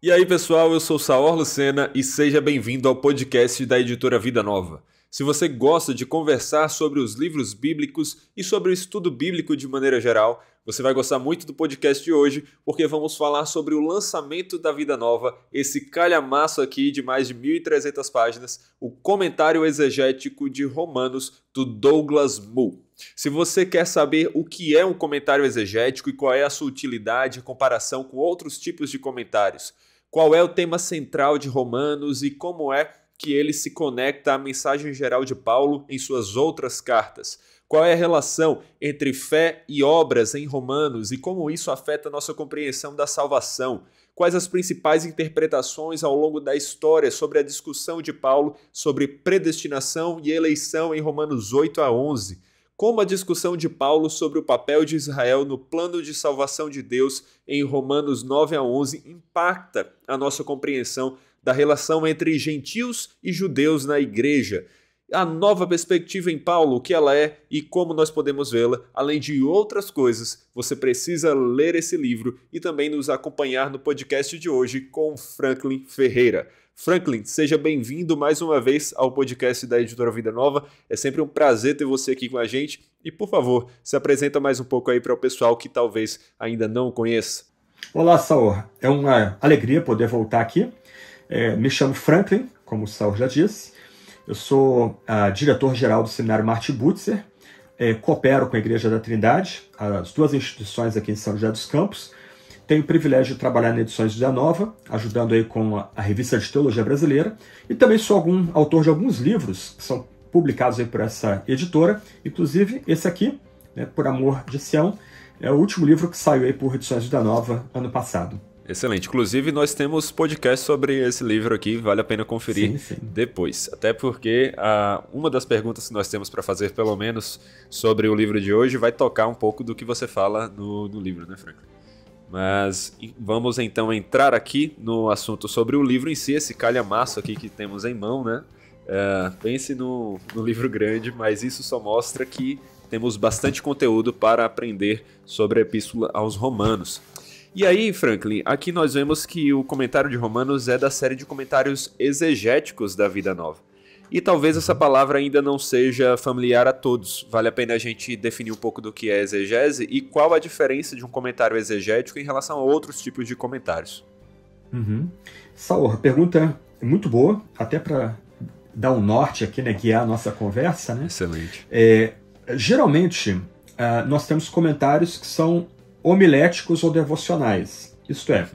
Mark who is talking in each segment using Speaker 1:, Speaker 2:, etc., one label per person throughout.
Speaker 1: E aí, pessoal, eu sou Saor Lucena e seja bem-vindo ao podcast da editora Vida Nova. Se você gosta de conversar sobre os livros bíblicos e sobre o estudo bíblico de maneira geral, você vai gostar muito do podcast de hoje, porque vamos falar sobre o lançamento da Vida Nova, esse calhamaço aqui de mais de 1.300 páginas, o comentário exegético de Romanos do Douglas Moo. Se você quer saber o que é um comentário exegético e qual é a sua utilidade em comparação com outros tipos de comentários, qual é o tema central de Romanos e como é que ele se conecta à mensagem geral de Paulo em suas outras cartas? Qual é a relação entre fé e obras em Romanos e como isso afeta a nossa compreensão da salvação? Quais as principais interpretações ao longo da história sobre a discussão de Paulo sobre predestinação e eleição em Romanos 8 a 11? Como a discussão de Paulo sobre o papel de Israel no plano de salvação de Deus em Romanos 9 a 11 impacta a nossa compreensão da relação entre gentios e judeus na igreja, a nova perspectiva em Paulo, o que ela é e como nós podemos vê-la, além de outras coisas. Você precisa ler esse livro e também nos acompanhar no podcast de hoje com Franklin Ferreira. Franklin, seja bem-vindo mais uma vez ao podcast da Editora Vida Nova. É sempre um prazer ter você aqui com a gente. E, por favor, se apresenta mais um pouco aí para o pessoal que talvez ainda não o conheça.
Speaker 2: Olá, Saor. É uma alegria poder voltar aqui. Me chamo Franklin, como o Saor já disse. Eu sou diretor-geral do Seminário Martin Butzer. Coopero com a Igreja da Trindade, as duas instituições aqui em São José dos Campos. Tenho o privilégio de trabalhar na Edições Vida Nova, ajudando aí com a Revista de Teologia Brasileira. E também sou autor de alguns livros que são publicados aí por essa editora. Inclusive esse aqui, Por Amor de Sião, é o último livro que saiu aí por Edições Vida Nova ano passado.
Speaker 1: Excelente. Inclusive, nós temos podcast sobre esse livro aqui, vale a pena conferir depois. Até porque uma das perguntas que nós temos para fazer, pelo menos, sobre o livro de hoje, vai tocar um pouco do que você fala no livro, né, Franklin? Mas vamos então entrar aqui no assunto sobre o livro em si, esse calhamaço aqui que temos em mão, né? Pense no livro grande, mas isso só mostra que temos bastante conteúdo para aprender sobre a Epístola aos Romanos. E aí, Franklin, aqui nós vemos que o comentário de Romanos é da série de comentários exegéticos da Vida Nova. E talvez essa palavra ainda não seja familiar a todos. Vale a pena a gente definir um pouco do que é exegese e qual a diferença de um comentário exegético em relação a outros tipos de comentários.
Speaker 2: Saor, pergunta muito boa, até para dar um norte aqui, guiar a nossa conversa, né?
Speaker 1: Excelente.
Speaker 2: Geralmente, nós temos comentários que são homiléticos ou devocionais. Isto é,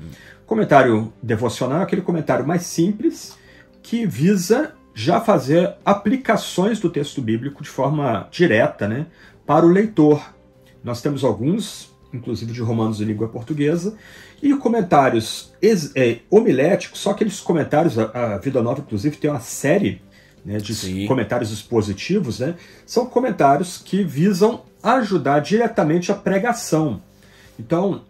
Speaker 2: comentário devocional é aquele comentário mais simples que visa já fazer aplicações do texto bíblico de forma direta, para o leitor. Nós temos alguns, inclusive de Romanos em língua portuguesa, e comentários homiléticos, só aqueles comentários, a Vida Nova inclusive tem uma série de comentários expositivos, são comentários que visam ajudar diretamente a pregação. Então,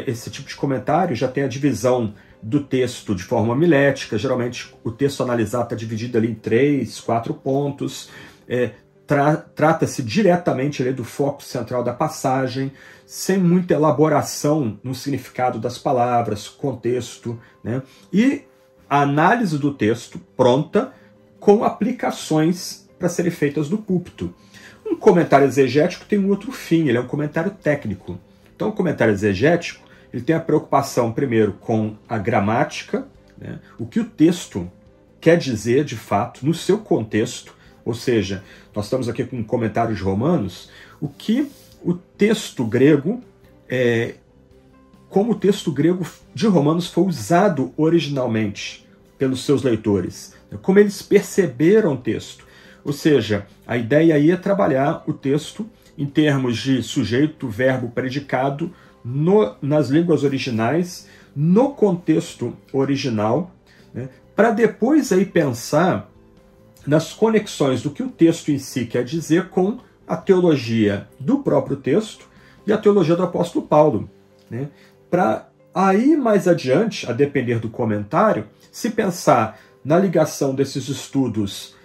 Speaker 2: esse tipo de comentário já tem a divisão do texto de forma homilética. Geralmente, o texto analisado está dividido ali em 3, 4 pontos. Trata-se diretamente ali do foco central da passagem, sem muita elaboração no significado das palavras, contexto, e a análise do texto pronta com aplicações para serem feitas no púlpito. Um comentário exegético tem um outro fim, ele é um comentário técnico. Então, o comentário exegético ele tem a preocupação, primeiro, com a gramática, o que o texto quer dizer, de fato, no seu contexto. Ou seja, nós estamos aqui com um comentário de Romanos, o que o texto grego, como o texto grego de Romanos foi usado originalmente pelos seus leitores, como eles perceberam o texto. Ou seja, a ideia aí é trabalhar o texto em termos de sujeito, verbo, predicado, nas línguas originais, no contexto original, para depois aí pensar nas conexões do que o texto em si quer dizer com a teologia do próprio texto e a teologia do apóstolo Paulo. Para aí mais adiante, a depender do comentário, se pensar na ligação desses estudos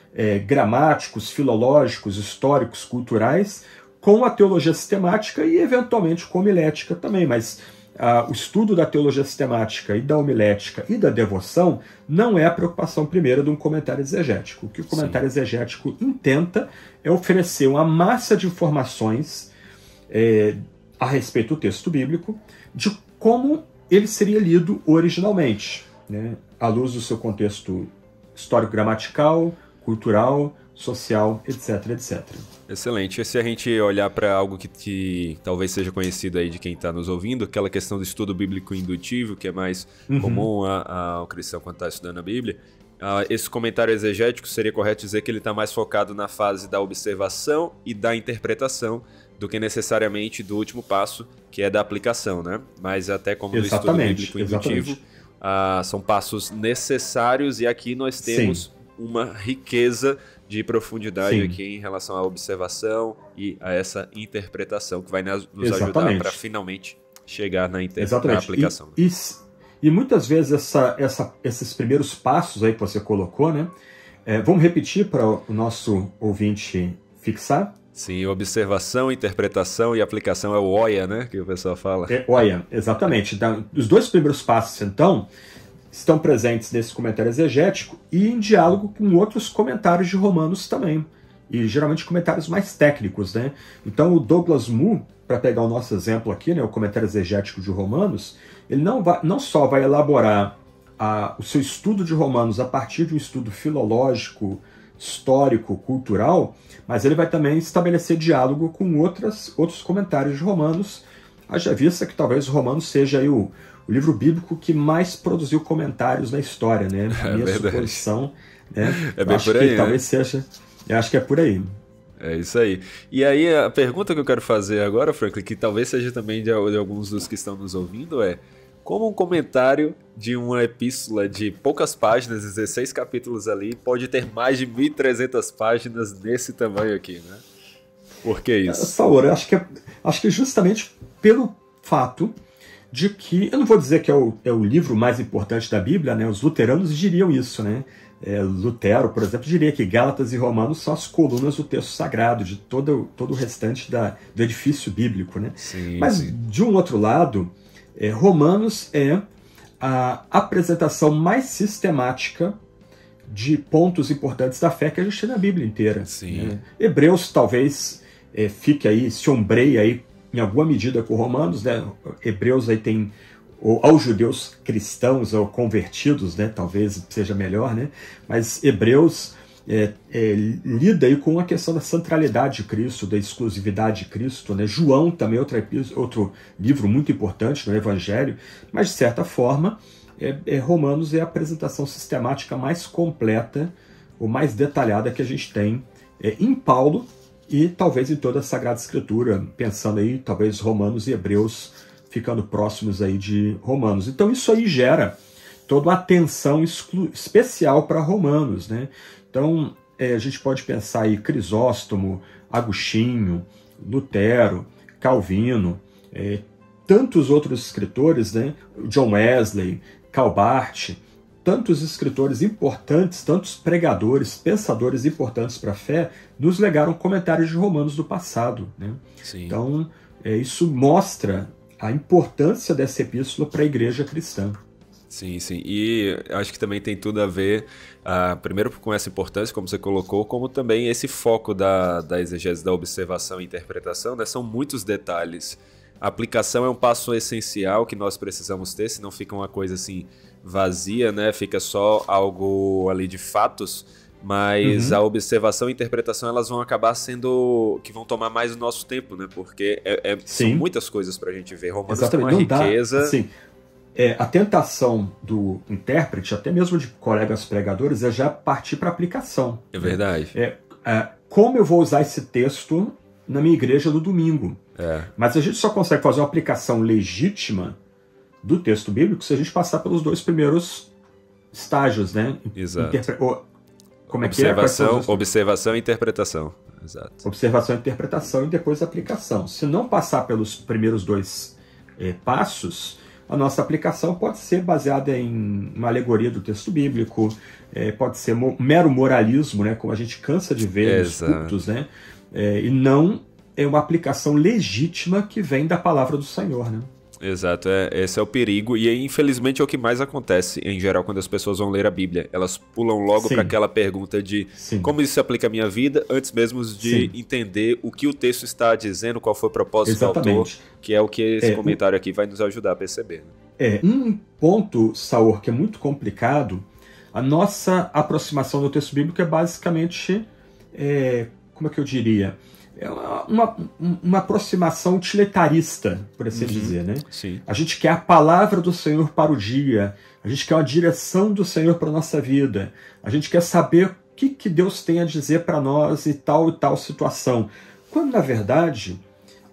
Speaker 2: gramáticos, filológicos, históricos, culturais, com a teologia sistemática e, eventualmente, com homilética também. Mas o estudo da teologia sistemática e da homilética e da devoção não é a preocupação primeira de um comentário exegético. O que o comentário exegético intenta é oferecer uma massa de informações a respeito do texto bíblico, de como ele seria lido originalmente, né, à luz do seu contexto histórico-gramatical, cultural, social, etc, etc.
Speaker 1: Excelente. E se a gente olhar para algo que talvez seja conhecido aí de quem está nos ouvindo, aquela questão do estudo bíblico indutivo, que é mais comum ao cristão quando está estudando a Bíblia, esse comentário exegético seria correto dizer que ele está mais focado na fase da observação e da interpretação do que necessariamente do último passo, que é da aplicação, né? Mas até como no estudo bíblico indutivo, são passos necessários, e aqui nós temos uma riqueza de profundidade aqui em relação à observação e a essa interpretação, que vai nos ajudar para finalmente chegar na aplicação.
Speaker 2: E muitas vezes esses primeiros passos aí que você colocou, né? Vamos repetir para o nosso ouvinte fixar?
Speaker 1: Sim, observação, interpretação e aplicação é o OIA, né? Que o pessoal fala.
Speaker 2: OIA, exatamente. Os dois primeiros passos, então, estão presentes nesse comentário exegético e em diálogo com outros comentários de Romanos também. E geralmente comentários mais técnicos, né? Então o Douglas Moo, para pegar o nosso exemplo aqui, né, o comentário exegético de Romanos, ele não só vai elaborar o seu estudo de Romanos a partir de um estudo filológico, histórico, cultural, mas ele vai também estabelecer diálogo com outros comentários de Romanos. Haja vista que talvez Romanos seja aí o livro bíblico que mais produziu comentários na história, né? A minha suposição, né?
Speaker 1: É bem por aí,
Speaker 2: talvez seja. Eu acho que é por aí.
Speaker 1: É isso aí. E aí a pergunta que eu quero fazer agora, Franklin, que talvez seja também de alguns dos que estão nos ouvindo, é: como um comentário de uma epístola de poucas páginas, 16 capítulos ali, pode ter mais de 1.300 páginas nesse tamanho aqui, né? Por que isso?
Speaker 2: Saúl, acho que justamente pelo fato de que, eu não vou dizer que é o livro mais importante da Bíblia, né? Os luteranos diriam isso, né? Lutero, por exemplo, diria que Gálatas e Romanos são as colunas do texto sagrado, de todo o restante do edifício bíblico, né?
Speaker 1: Sim,
Speaker 2: mas, de um outro lado, Romanos é a apresentação mais sistemática de pontos importantes da fé que a gente tem na Bíblia inteira.
Speaker 1: Sim.
Speaker 2: Né? Hebreus talvez fique aí, se ombreie aí em alguma medida com Romanos, né? Hebreus aí tem, aos judeus cristãos ou convertidos, né? Talvez seja melhor, né? Mas Hebreus lida aí com a questão da centralidade de Cristo, da exclusividade de Cristo, né? João também outro livro muito importante no Evangelho, mas de certa forma Romanos é a apresentação sistemática mais completa ou mais detalhada que a gente tem em Paulo e talvez em toda a Sagrada Escritura, pensando aí talvez Romanos e Hebreus ficando próximos aí de Romanos. Então isso aí gera toda uma atenção especial para Romanos, né? Então a gente pode pensar aí Crisóstomo, Agostinho, Lutero, Calvino, tantos outros escritores, né? John Wesley, Calbart, tantos escritores importantes, tantos pregadores, pensadores importantes para a fé, nos legaram comentários de Romanos do passado, né?
Speaker 1: Sim.
Speaker 2: Então, isso mostra a importância dessa epístola para a igreja cristã.
Speaker 1: Sim, sim. E acho que também tem tudo a ver, primeiro com essa importância, como você colocou, como também esse foco da exegese, da observação e interpretação, né? São muitos detalhes. A aplicação é um passo essencial que nós precisamos ter, senão fica uma coisa assim vazia, né? Fica só algo ali de fatos, mas a observação e interpretação elas vão acabar sendo que vão tomar mais o nosso tempo, né? Porque são muitas coisas para a gente ver. Romanos tem uma riqueza.
Speaker 2: Assim, a tentação do intérprete, até mesmo de colegas pregadores, é já partir para a aplicação.
Speaker 1: É verdade.
Speaker 2: Como eu vou usar esse texto na minha igreja no domingo? Mas a gente só consegue fazer uma aplicação legítima do texto bíblico se a gente passar pelos dois primeiros estágios, né?
Speaker 1: Exato.
Speaker 2: Como
Speaker 1: observação e interpretação. Exato.
Speaker 2: Observação e interpretação e depois aplicação. Se não passar pelos primeiros dois passos, a nossa aplicação pode ser baseada em uma alegoria do texto bíblico, pode ser mero moralismo, né? Como a gente cansa de ver nos cultos, né? E não é uma aplicação legítima que vem da palavra do Senhor, né?
Speaker 1: Exato, esse é o perigo, e infelizmente é o que mais acontece em geral quando as pessoas vão ler a Bíblia. Elas pulam logo para aquela pergunta de como isso se aplica à minha vida, antes mesmo de entender o que o texto está dizendo, qual foi o propósito do autor, que é o que esse comentário aqui vai nos ajudar a perceber. Né?
Speaker 2: Um ponto, Saor, que é muito complicado, a nossa aproximação do texto bíblico é basicamente, como é que eu diria? É uma aproximação utilitarista, por assim dizer, né?
Speaker 1: Sim.
Speaker 2: A gente quer a palavra do Senhor para o dia, a gente quer a direção do Senhor para a nossa vida, a gente quer saber o que Deus tem a dizer para nós e tal situação. Quando, na verdade,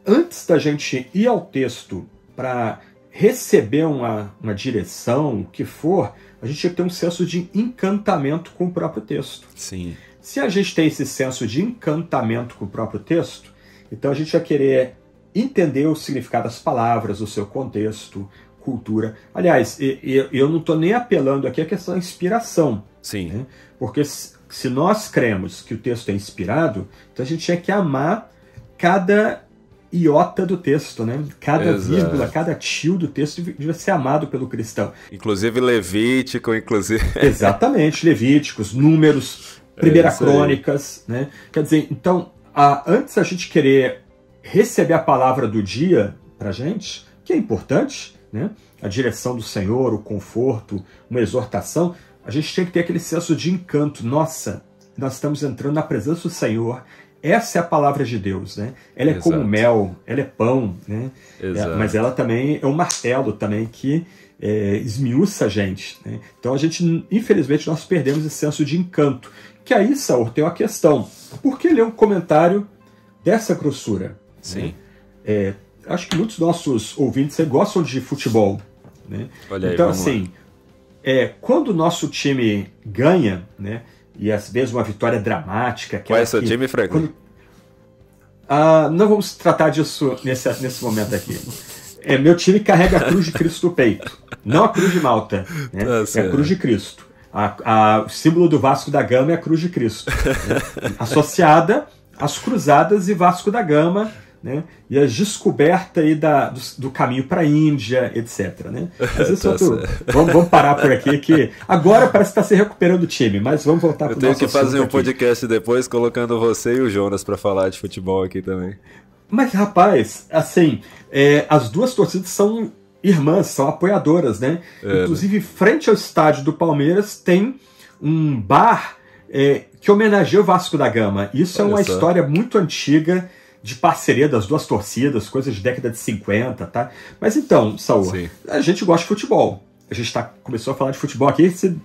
Speaker 2: antes da gente ir ao texto para receber uma direção, o que for, a gente tinha que ter um senso de encantamento com o próprio texto.
Speaker 1: Sim.
Speaker 2: Se a gente tem esse senso de encantamento com o próprio texto, então a gente vai querer entender o significado das palavras, o seu contexto, cultura. Aliás, eu não estou nem apelando aqui à questão da inspiração.
Speaker 1: Sim.
Speaker 2: Né? Porque se nós cremos que o texto é inspirado, então a gente tinha que amar cada iota do texto, né? Cada vírgula, cada tio do texto devia ser amado pelo cristão.
Speaker 1: Inclusive Levítico,
Speaker 2: Exatamente, Levíticos, Números, Primeira Crônicas, né? Quer dizer, então, antes a gente querer receber a palavra do dia pra gente, que é importante, né? A direção do Senhor, o conforto, uma exortação, a gente tinha que ter aquele senso de encanto. Nossa, nós estamos entrando na presença do Senhor. Essa é a palavra de Deus, né? Ela é como mel, ela é pão, né? Mas ela também é um martelo também que esmiuça a gente, né? Então a gente, infelizmente, nós perdemos esse senso de encanto. Que aí, Saul, tem uma questão. Por que ler um comentário dessa grossura?
Speaker 1: Sim.
Speaker 2: Né? Acho que muitos dos nossos ouvintes gostam de futebol, né?
Speaker 1: Olha aí,
Speaker 2: então, assim, quando o nosso time ganha, né? E às vezes uma vitória dramática.
Speaker 1: Qual é seu time, Franklin?
Speaker 2: Não vamos tratar disso nesse momento aqui. Meu time carrega a cruz de Cristo no peito. Não a cruz de Malta. Né? É a cruz de Cristo. O símbolo do Vasco da Gama é a cruz de Cristo. Né? Associada às cruzadas e Vasco da Gama, né? E a descoberta aí do caminho para a Índia, etc. Né? Mas isso vamos parar por aqui, que agora parece que está se recuperando o time, mas vamos voltar para o nosso assunto.
Speaker 1: Eu tenho que fazer um podcast depois colocando você e o Jonas para falar de futebol aqui também.
Speaker 2: Mas, rapaz, assim, as duas torcidas são irmãs, são apoiadoras, né? Inclusive, frente ao estádio do Palmeiras tem um bar que homenageia o Vasco da Gama. Isso é uma história muito antiga de parceria das duas torcidas, coisas de década de 50, tá? Mas então, Saul, a gente gosta de futebol. A gente começou a falar de futebol aqui, se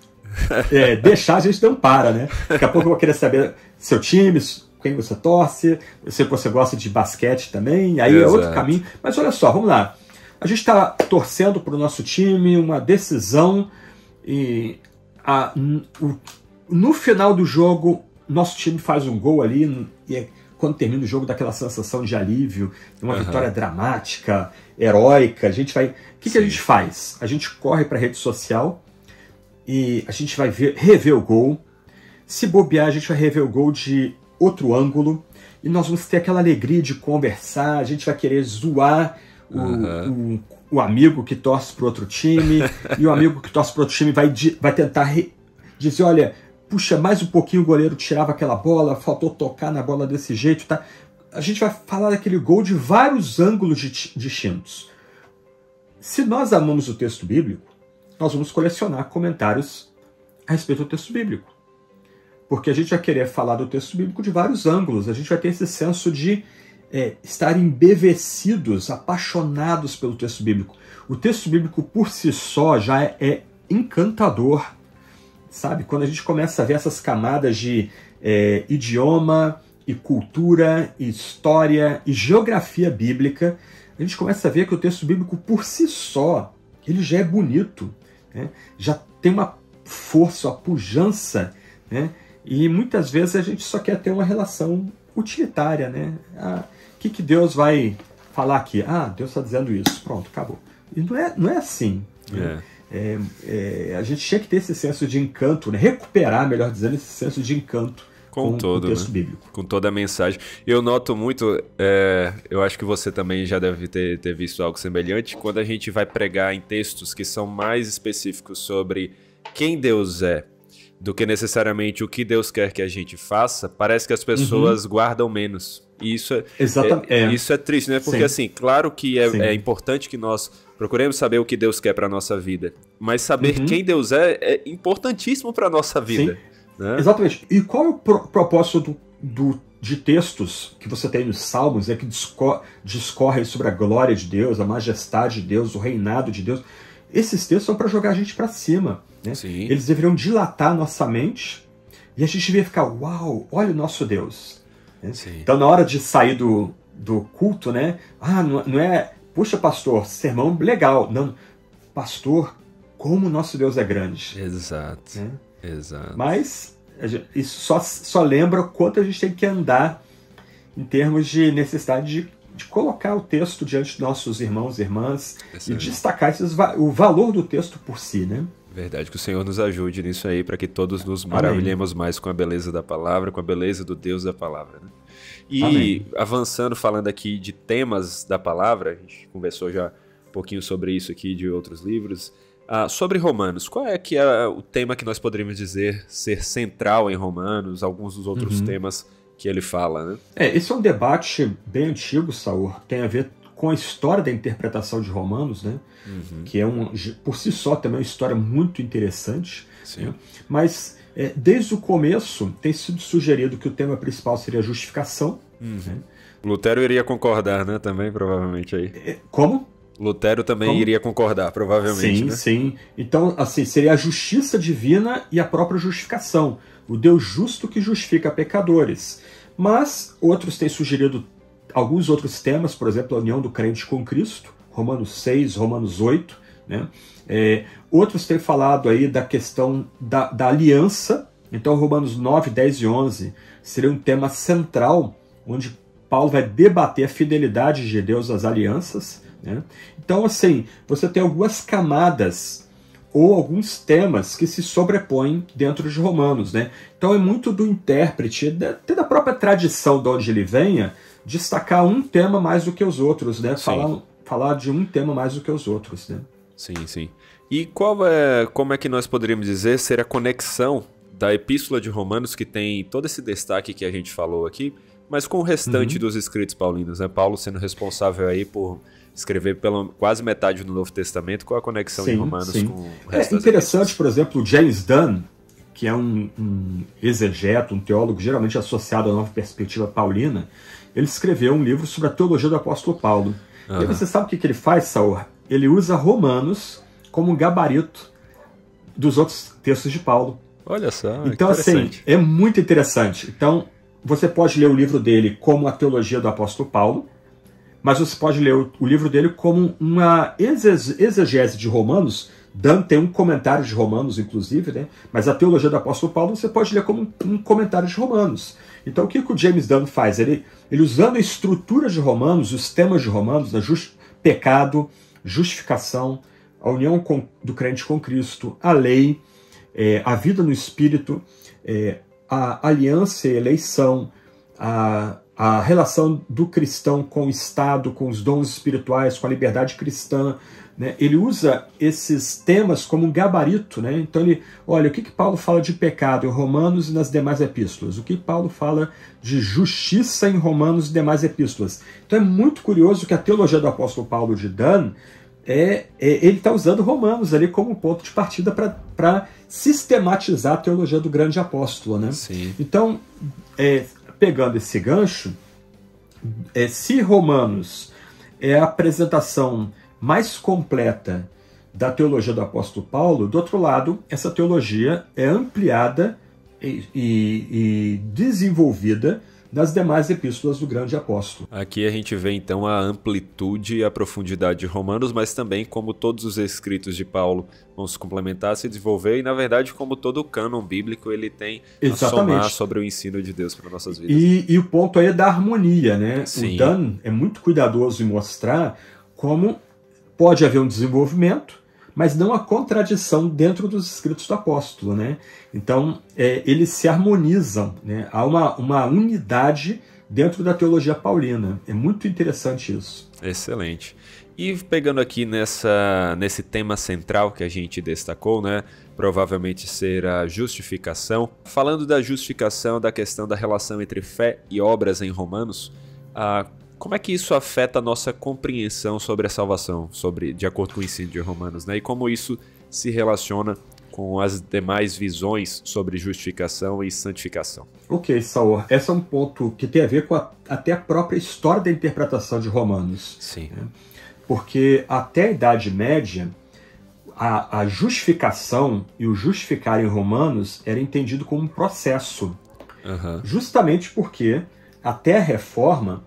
Speaker 2: deixar a gente não para, né? Daqui a pouco eu vou querer saber seu time, quem você torce, eu sei que você gosta de basquete também, aí é outro caminho. Mas olha só, vamos lá. A gente está torcendo para o nosso time, uma decisão, e no final do jogo, nosso time faz um gol ali, e quando termina o jogo, dá aquela sensação de alívio, uma vitória dramática, heróica. A gente vai. O que a gente faz? A gente corre para a rede social e a gente vai rever o gol. Se bobear, a gente vai rever o gol de outro ângulo e nós vamos ter aquela alegria de conversar. A gente vai querer zoar o amigo que torce para outro time, e o amigo que torce para outro time vai tentar dizer: olha, puxa, mais um pouquinho o goleiro tirava aquela bola, faltou tocar na bola desse jeito, tá? A gente vai falar daquele gol de vários ângulos distintos. Se nós amamos o texto bíblico, nós vamos colecionar comentários a respeito do texto bíblico. Porque a gente vai querer falar do texto bíblico de vários ângulos, a gente vai ter esse senso de estar embevecidos, apaixonados pelo texto bíblico. O texto bíblico por si só já é encantador. Sabe? Quando a gente começa a ver essas camadas de idioma e cultura, e história e geografia bíblica, a gente começa a ver que o texto bíblico por si só, ele já é bonito, né? Já tem uma força, uma pujança, né? E muitas vezes a gente só quer ter uma relação utilitária, né? O que Deus vai falar aqui? Deus está dizendo isso, pronto, acabou. E não é assim. Né? A gente tinha que ter esse senso de encanto, né? Recuperar, melhor dizendo, esse senso de encanto com o texto bíblico.
Speaker 1: Com toda a mensagem. Eu noto muito, eu acho que você também já deve ter visto algo semelhante, quando a gente vai pregar em textos que são mais específicos sobre quem Deus é, do que necessariamente o que Deus quer que a gente faça, parece que as pessoas guardam menos. E isso isso é triste, né? Porque, assim, claro que é importante que nós procuremos saber o que Deus quer para a nossa vida, mas saber quem Deus é importantíssimo para a nossa vida. Né?
Speaker 2: Exatamente. E qual é o propósito de textos que você tem nos Salmos, que discorrem sobre a glória de Deus, a majestade de Deus, o reinado de Deus? Esses textos são para jogar a gente para cima. Né? Eles deveriam dilatar a nossa mente e a gente devia ficar, uau, olha o nosso Deus. Né? Então, na hora de sair do culto, né? Não é, puxa, pastor, sermão legal. Não, pastor, como o nosso Deus é grande.
Speaker 1: Exato.
Speaker 2: Né?
Speaker 1: Exato.
Speaker 2: Mas isso só lembra o quanto a gente tem que andar em termos de necessidade de colocar o texto diante dos nossos irmãos e irmãs e destacar o valor do texto por si, né?
Speaker 1: Verdade, que o Senhor nos ajude nisso aí, para que todos nos maravilhemos mais com a beleza da palavra, com a beleza do Deus da palavra. Né? E avançando, falando aqui de temas da palavra, a gente conversou já um pouquinho sobre isso aqui de outros livros. Sobre Romanos, qual é que é o tema que nós poderíamos dizer ser central em Romanos, alguns dos outros temas que ele fala, né?
Speaker 2: Esse é um debate bem antigo, Saul, tem a ver com a história da interpretação de Romanos, né? Que é por si só também uma história muito interessante. Né? Mas desde o começo tem sido sugerido que o tema principal seria a justificação. Né?
Speaker 1: Lutero iria concordar, né? Também, provavelmente aí.
Speaker 2: Como?
Speaker 1: Lutero também iria concordar, provavelmente.
Speaker 2: Sim,
Speaker 1: né?
Speaker 2: sim. Então, assim, seria a justiça divina e a própria justificação. O Deus justo que justifica pecadores. Mas outros têm sugerido alguns outros temas, por exemplo, a união do crente com Cristo, Romanos 6, Romanos 8. Né? Outros têm falado aí da questão da aliança. Então, Romanos 9, 10 e 11 seria um tema central, onde Paulo vai debater a fidelidade de Deus às alianças. Né? Então, assim, você tem algumas camadas ou alguns temas que se sobrepõem dentro de Romanos. Né? Então, é muito do intérprete, até da própria tradição de onde ele venha, destacar um tema mais do que os outros, né? Falar de um tema mais do que os outros. Né?
Speaker 1: Sim, sim. E como é que nós poderíamos dizer ser a conexão da Epístola de Romanos, que tem todo esse destaque que a gente falou aqui, mas com o restante dos escritos paulinos, né? Paulo sendo responsável aí por escrever pela quase metade do Novo Testamento, qual a conexão de Romanos com o resto das
Speaker 2: interessante, por exemplo, o James Dunn, que é um exegeta, um teólogo geralmente associado à nova perspectiva paulina, ele escreveu um livro sobre a teologia do apóstolo Paulo. E você sabe o que ele faz, Saul? Ele usa Romanos como gabarito dos outros textos de Paulo.
Speaker 1: Olha só,
Speaker 2: então, assim, é muito interessante. Então, você pode ler o livro dele como a teologia do apóstolo Paulo, mas você pode ler o livro dele como uma exegese de Romanos. Dan tem um comentário de Romanos, inclusive, né? Mas a teologia do apóstolo Paulo você pode ler como um comentário de Romanos. Então, o que o James Dunn faz? Ele usando a estrutura de Romanos, os temas de Romanos, pecado, justificação, a união do crente com Cristo, a lei, a vida no Espírito, a aliança e a eleição, a relação do cristão com o Estado, com os dons espirituais, com a liberdade cristã. Né? Ele usa esses temas como um gabarito. Né? Então, olha, o que Paulo fala de pecado em Romanos e nas demais epístolas? O que Paulo fala de justiça em Romanos e demais epístolas? Então, é muito curioso que a teologia do apóstolo Paulo de Dan, ele está usando Romanos ali como ponto de partida para sistematizar a teologia do grande apóstolo. Né?
Speaker 1: Sim.
Speaker 2: Então, pegando esse gancho, se Romanos é a apresentação mais completa da teologia do apóstolo Paulo, do outro lado, essa teologia é ampliada e desenvolvida nas demais epístolas do grande apóstolo.
Speaker 1: Aqui a gente vê então a amplitude e a profundidade de Romanos, mas também como todos os escritos de Paulo vão se complementar, se desenvolver, e na verdade como todo o cânon bíblico ele tem a somar sobre o ensino de Deus para nossas vidas.
Speaker 2: E o ponto aí é da harmonia, né?
Speaker 1: Sim.
Speaker 2: O Dan é muito cuidadoso em mostrar como pode haver um desenvolvimento, mas não a contradição dentro dos escritos do apóstolo, né? Então, eles se harmonizam, né? Há uma unidade dentro da teologia paulina. É muito interessante isso.
Speaker 1: Excelente. E pegando aqui nesse tema central que a gente destacou, né? Provavelmente ser a justificação. Falando da justificação, da questão da relação entre fé e obras em Romanos, como é que isso afeta a nossa compreensão sobre a salvação, de acordo com o ensino de Romanos, né? E como isso se relaciona com as demais visões sobre justificação e santificação?
Speaker 2: Ok, Saor. Esse é um ponto que tem a ver com até a própria história da interpretação de Romanos.
Speaker 1: Sim.
Speaker 2: Né? Porque até a Idade Média, a justificação e o justificar em Romanos era entendido como um processo. Justamente porque, até a Reforma,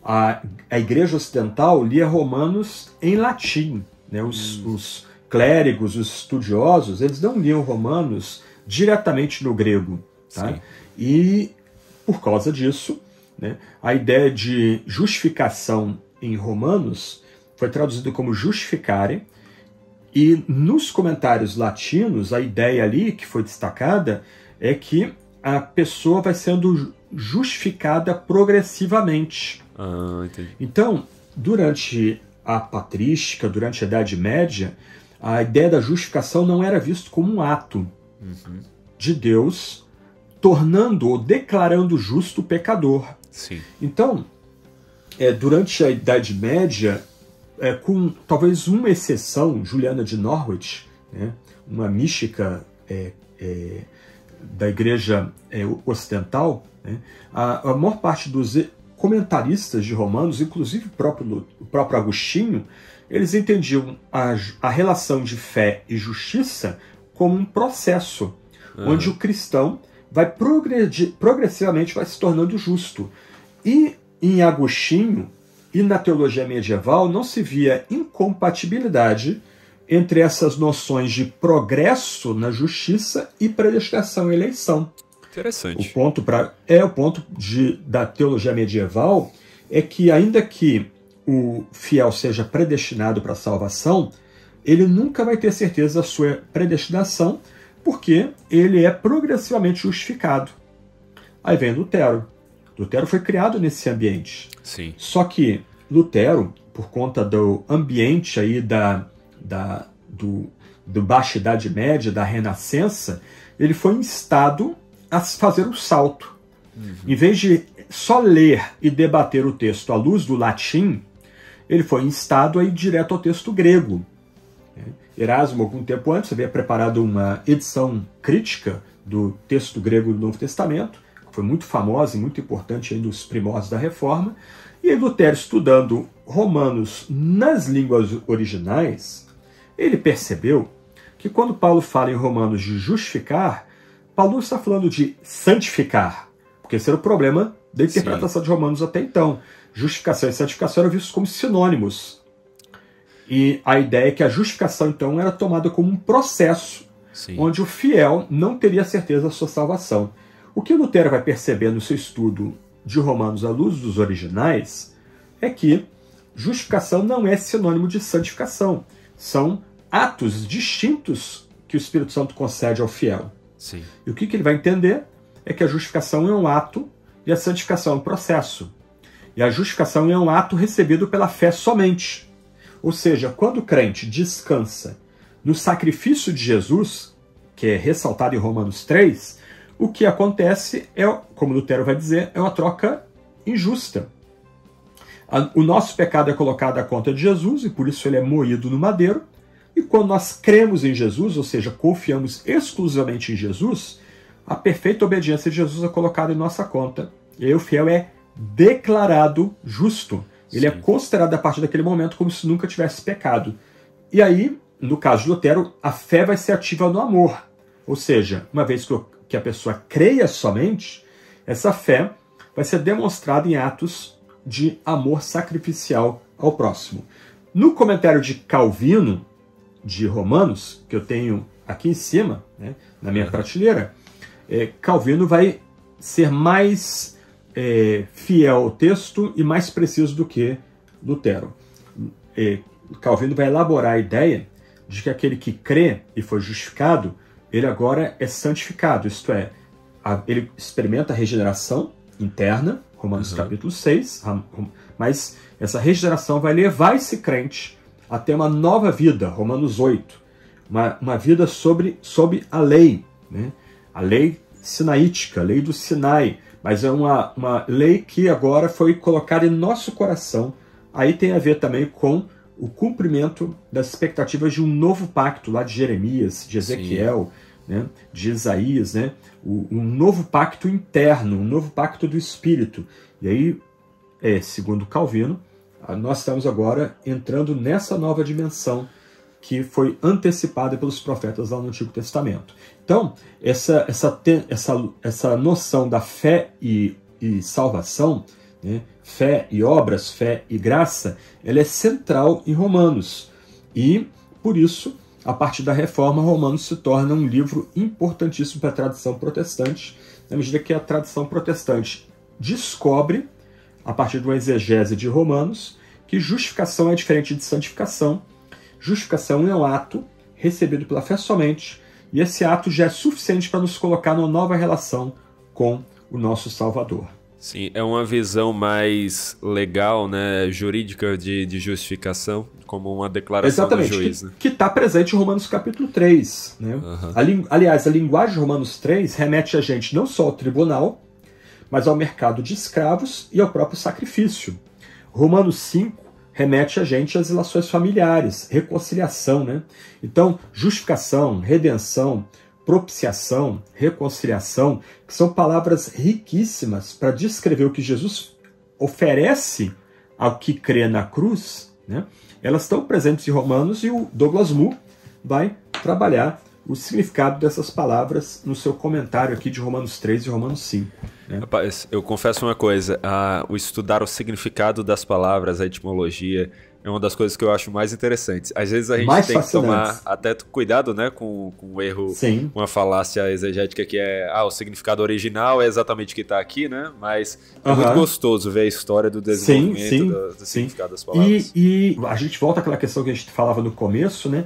Speaker 2: a Igreja Ocidental lia Romanos em latim. Né? Os clérigos, os estudiosos, eles não liam Romanos diretamente no grego. Tá? E, por causa disso, né, a ideia de justificação em Romanos foi traduzido como justificare, e nos comentários latinos, a ideia ali que foi destacada é que a pessoa vai sendo justificada progressivamente.
Speaker 1: Entendi.
Speaker 2: Então, durante a patrística, durante a Idade Média, a ideia da justificação não era visto como um ato de Deus tornando ou declarando justo o pecador.
Speaker 1: Sim.
Speaker 2: Então, durante a Idade Média, com talvez uma exceção, Juliana de Norwich, né, uma mística da Igreja Ocidental, né, a maior parte dos comentaristas de Romanos, inclusive o próprio Agostinho, eles entendiam a relação de fé e justiça como um processo, onde o cristão progressivamente vai se tornando justo. E em Agostinho e na teologia medieval não se via incompatibilidade entre essas noções de progresso na justiça e predestinação e eleição.
Speaker 1: Interessante.
Speaker 2: O ponto da teologia medieval é que, ainda que o fiel seja predestinado para a salvação, ele nunca vai ter certeza da sua predestinação, porque ele é progressivamente justificado. Aí vem Lutero. Lutero foi criado nesse ambiente.
Speaker 1: Sim.
Speaker 2: Só que Lutero, por conta do ambiente aí do Baixa Idade Média, da Renascença, ele foi instado a fazer o salto. Em vez de só ler e debater o texto à luz do latim, ele foi instado a ir direto ao texto grego. Erasmo, algum tempo antes, havia preparado uma edição crítica do texto grego do Novo Testamento, que foi muito famosa e muito importante aí nos primórdios da Reforma. E Lutero, estudando Romanos nas línguas originais, ele percebeu que quando Paulo fala em Romanos de justificar, Paulo não está falando de santificar, porque esse era o problema da interpretação de Romanos até então. Justificação e santificação eram vistos como sinônimos. E a ideia é que a justificação, então, era tomada como um processo, onde o fiel não teria certeza da sua salvação. O que Lutero vai perceber no seu estudo de Romanos à luz dos originais é que justificação não é sinônimo de santificação. São atos distintos que o Espírito Santo concede ao fiel.
Speaker 1: Sim.
Speaker 2: E o que ele vai entender é que a justificação é um ato e a santificação é um processo. E a justificação é um ato recebido pela fé somente. Ou seja, quando o crente descansa no sacrifício de Jesus, que é ressaltado em Romanos 3, o que acontece é, como Lutero vai dizer, é uma troca injusta. O nosso pecado é colocado à conta de Jesus e por isso ele é moído no madeiro. E quando nós cremos em Jesus, ou seja, confiamos exclusivamente em Jesus, a perfeita obediência de Jesus é colocada em nossa conta. E aí o fiel é declarado justo. Ele é considerado a partir daquele momento como se nunca tivesse pecado. E aí, no caso de Lutero, a fé vai ser ativa no amor. Ou seja, uma vez que a pessoa creia somente, essa fé vai ser demonstrada em atos de amor sacrificial ao próximo. No comentário de Calvino, de Romanos, que eu tenho aqui em cima, né, na minha prateleira, Calvino vai ser mais fiel ao texto e mais preciso do que Lutero. Calvino vai elaborar a ideia de que aquele que crê e foi justificado, ele agora é santificado, isto é, ele experimenta a regeneração interna, Romanos capítulo 6, mas essa regeneração vai levar esse crente a ter uma nova vida, Romanos 8, uma vida sob a lei, né? A lei sinaítica, a lei do Sinai, mas é uma lei que agora foi colocada em nosso coração. Aí tem a ver também com o cumprimento das expectativas de um novo pacto, lá de Jeremias, de Ezequiel, né, de Isaías, né, um novo pacto interno, um novo pacto do Espírito. E aí, segundo Calvino, nós estamos agora entrando nessa nova dimensão que foi antecipada pelos profetas lá no Antigo Testamento. Então, essa noção da fé e salvação, né, fé e obras, fé e graça, ela é central em Romanos. E, por isso, a partir da Reforma, Romanos se torna um livro importantíssimo para a tradição protestante, na medida que a tradição protestante descobre, a partir de uma exegese de Romanos, que justificação é diferente de santificação. Justificação é um ato recebido pela fé somente, e esse ato já é suficiente para nos colocar numa nova relação com o nosso Salvador.
Speaker 1: Sim, é uma visão mais legal, né, jurídica de justificação, como uma declaração do juiz. Né?
Speaker 2: Que está presente em Romanos capítulo 3. Né? Aliás, a linguagem de Romanos 3 remete a gente não só ao tribunal, mas ao mercado de escravos e ao próprio sacrifício. Romanos 5 remete a gente às relações familiares, reconciliação, né? Então, justificação, redenção, propiciação, reconciliação, que são palavras riquíssimas para descrever o que Jesus oferece ao que crê na cruz, né? Elas estão presentes em Romanos, e o Douglas Moo vai trabalhar o significado dessas palavras no seu comentário aqui de Romanos 3 e Romanos 5. Né?
Speaker 1: Rapaz, eu confesso uma coisa, o estudar o significado das palavras, a etimologia, é uma das coisas que eu acho mais interessantes. Às vezes a gente tem que tomar até cuidado, né, com um erro, uma falácia exegética que é, o significado original é exatamente o que está aqui, né? Mas é muito gostoso ver a história do desenvolvimento do significado das palavras.
Speaker 2: E a gente volta àquela questão que a gente falava no começo, né?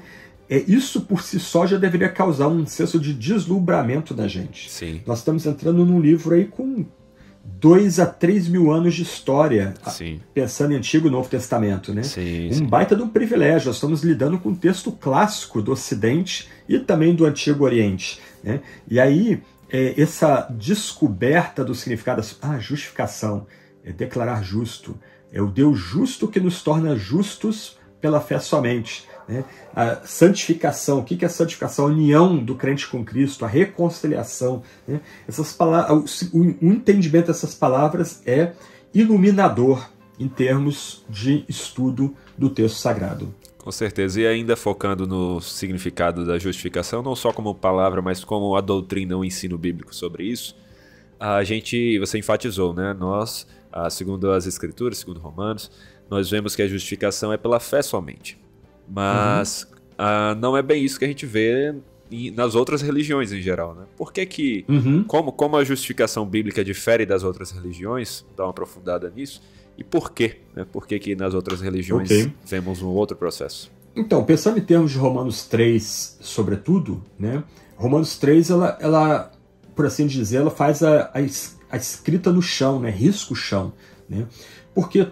Speaker 2: Isso por si só já deveria causar um senso de deslumbramento da gente.
Speaker 1: Sim.
Speaker 2: Nós estamos entrando num livro aí com 2 a 3 mil anos de história, pensando em Antigo e Novo Testamento, né? Baita de um privilégio. Nós estamos lidando com um texto clássico do Ocidente e também do Antigo Oriente, né? E aí, essa descoberta do significado, justificação, é declarar justo, é o Deus justo que nos torna justos pela fé somente. Né? A santificação, o que é a santificação? A união do crente com Cristo, a reconciliação. Né? Essas palavras, o entendimento dessas palavras é iluminador em termos de estudo do texto sagrado.
Speaker 1: Com certeza, e ainda focando no significado da justificação, não só como palavra, mas como a doutrina, o ensino bíblico sobre isso, você enfatizou, né? Nós, segundo as Escrituras, segundo Romanos, nós vemos que a justificação é pela fé somente. Mas não é bem isso que a gente vê nas outras religiões em geral, né? Por que como a justificação bíblica difere das outras religiões, dá uma aprofundada nisso, e por quê? Né? Por que nas outras religiões vemos um outro processo?
Speaker 2: Então, pensando em termos de Romanos 3, sobretudo, né? Romanos 3, ela, por assim dizer, ela faz a escrita no chão, né? Risca o chão, né? Porque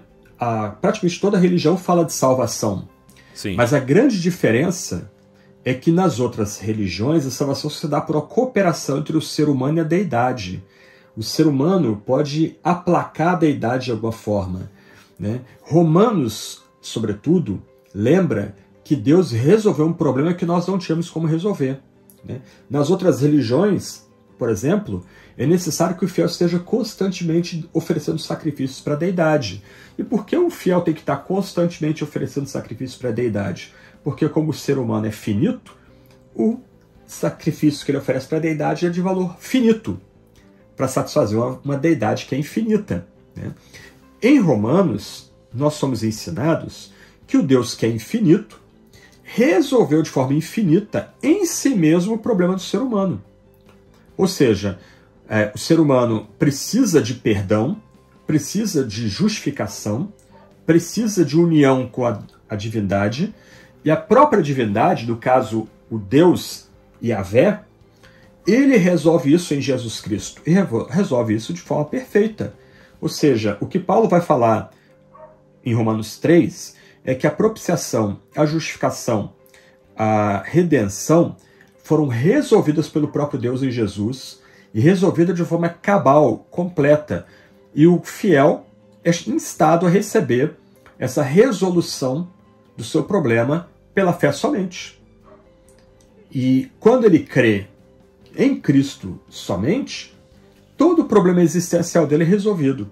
Speaker 2: praticamente toda religião fala de salvação.
Speaker 1: Sim.
Speaker 2: Mas a grande diferença é que nas outras religiões a salvação se dá por uma cooperação entre o ser humano e a deidade. O ser humano pode aplacar a deidade de alguma forma, né? Romanos, sobretudo, lembra que Deus resolveu um problema que nós não tínhamos como resolver, né? Nas outras religiões, por exemplo, é necessário que o fiel esteja constantemente oferecendo sacrifícios para a deidade. E por que o fiel tem que estar constantemente oferecendo sacrifícios para a deidade? Porque como o ser humano é finito, o sacrifício que ele oferece para a deidade é de valor finito, para satisfazer uma deidade que é infinita, né? Em Romanos, nós somos ensinados que o Deus que é infinito resolveu de forma infinita em si mesmo o problema do ser humano. Ou seja, o ser humano precisa de perdão, precisa de justificação, precisa de união com a divindade, E a própria divindade, no caso o Deus Yahvé, ele resolve isso em Jesus Cristo. E resolve isso de forma perfeita. Ou seja, o que Paulo vai falar em Romanos 3 é que a propiciação, a justificação, a redenção foram resolvidas pelo próprio Deus em Jesus e resolvidas de forma cabal, completa. E o fiel é instado a receber essa resolução do seu problema pela fé somente. E quando ele crê em Cristo somente, todo o problema existencial dele é resolvido.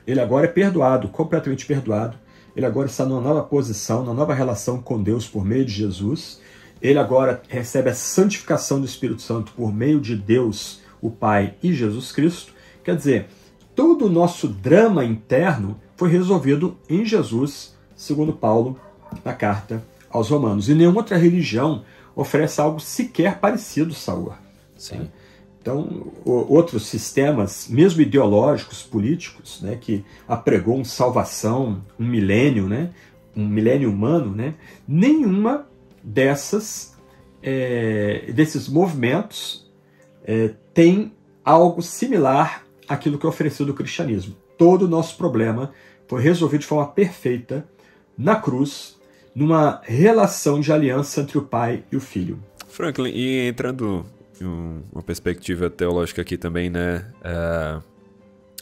Speaker 2: Ele agora é perdoado, completamente perdoado. Ele agora está numa nova posição, numa nova relação com Deus por meio de Jesus. Ele agora recebe a santificação do Espírito Santo por meio de Deus, o Pai e Jesus Cristo. Quer dizer, todo o nosso drama interno foi resolvido em Jesus, segundo Paulo, na carta aos Romanos. E nenhuma outra religião oferece algo sequer parecido, Saúl.
Speaker 1: Sim.
Speaker 2: Então, outros sistemas, mesmo ideológicos, políticos, né, que apregou salvação, um milênio humano, né, nenhuma desses movimentos tem algo similar àquilo que é oferecido do cristianismo. Todo o nosso problema foi resolvido de forma perfeita na cruz, numa relação de aliança entre o Pai e o Filho.
Speaker 1: Franklin, e entrando uma perspectiva teológica aqui também, né,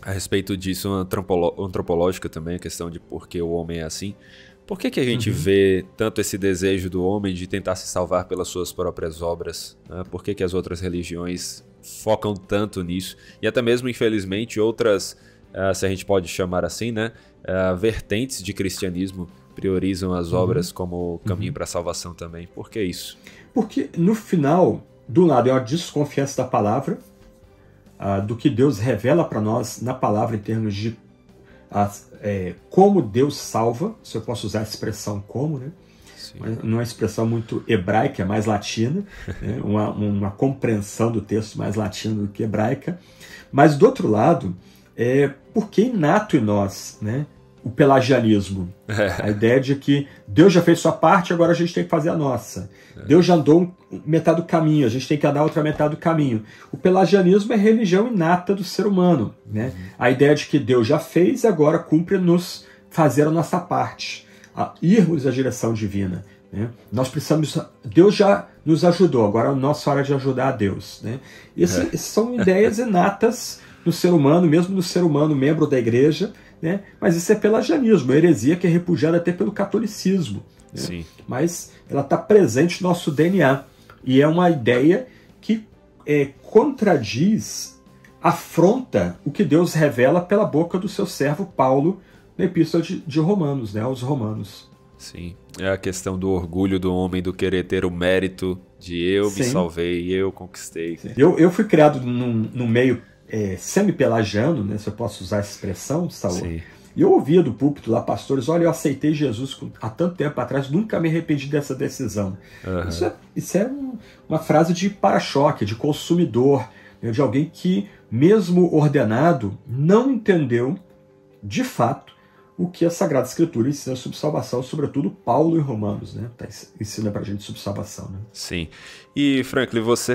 Speaker 1: a respeito disso, antropológica também, a questão de por que o homem é assim. Por que a gente vê tanto esse desejo do homem de tentar se salvar pelas suas próprias obras? Né? Por que as outras religiões focam tanto nisso? E até mesmo, infelizmente, outras, se a gente pode chamar assim, né, vertentes de cristianismo priorizam as obras como caminho para a salvação também. Por que isso?
Speaker 2: Porque, no final, do lado é uma desconfiança da palavra, do que Deus revela para nós na palavra em termos de como Deus salva, se eu posso usar a expressão como, né? Não é uma expressão muito hebraica, é mais latina, né? uma compreensão do texto mais latina do que hebraica. Mas, do outro lado, porque é inato em nós, né, o pelagianismo. A ideia de que Deus já fez sua parte, agora a gente tem que fazer a nossa. Deus já andou metade do caminho, a gente tem que andar a outra metade do caminho. O pelagianismo é a religião inata do ser humano. Né? A ideia de que Deus já fez e agora cumpre nos fazer a nossa parte, irmos na direção divina. Né? Nós precisamos... Deus já nos ajudou, agora é a nossa hora de ajudar a Deus. Né? Essas são ideias inatas no ser humano, mesmo no ser humano membro da igreja, né? Mas isso é pelagianismo, é heresia que é repudiada até pelo catolicismo. Né?
Speaker 1: Sim.
Speaker 2: Mas ela está presente no nosso DNA. E é uma ideia que contradiz, afronta o que Deus revela pela boca do seu servo Paulo na Epístola de Romanos, né? Aos Romanos.
Speaker 1: Sim, é a questão do orgulho do homem, do querer ter o mérito de eu me salvei, eu conquistei.
Speaker 2: Eu fui criado num meio semi-pelagiano, né, se eu posso usar essa expressão, Saúl.
Speaker 1: Sim.
Speaker 2: E eu ouvia do púlpito lá, pastores, olha, eu aceitei Jesus há tanto tempo atrás, nunca me arrependi dessa decisão. Isso é uma frase de para-choque, de consumidor, né, de alguém que, mesmo ordenado, não entendeu, de fato, o que a Sagrada Escritura ensina sobre salvação, sobretudo Paulo em Romanos, né? Ensina pra gente sobre salvação. Né?
Speaker 1: Sim. E, Franklin, você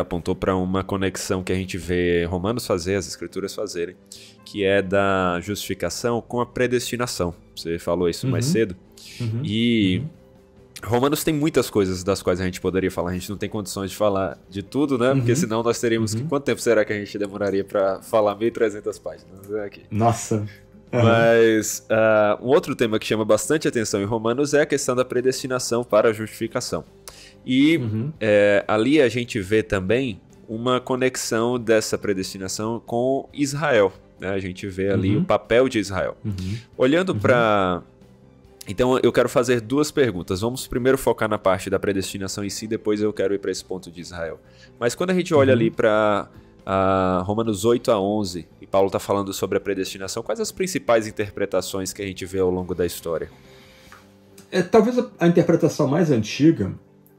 Speaker 1: apontou para uma conexão que a gente vê Romanos fazer, as Escrituras fazerem, que é da justificação com a predestinação. Você falou isso mais cedo. E Romanos tem muitas coisas das quais a gente poderia falar. A gente não tem condições de falar de tudo, né? Porque senão nós teríamos que... Quanto tempo será que a gente demoraria para falar 1.300 páginas? Aqui.
Speaker 2: Nossa...
Speaker 1: Mas um outro tema que chama bastante atenção em Romanos é a questão da predestinação para a justificação. E ali a gente vê também uma conexão dessa predestinação com Israel. Né? A gente vê ali o papel de Israel. Olhando para... Então eu quero fazer duas perguntas. Vamos primeiro focar na parte da predestinação em si, depois eu quero ir para esse ponto de Israel. Mas quando a gente olha ali para... Romanos 8 a 11, e Paulo está falando sobre a predestinação, quais as principais interpretações que a gente vê ao longo da história?
Speaker 2: Talvez a interpretação mais antiga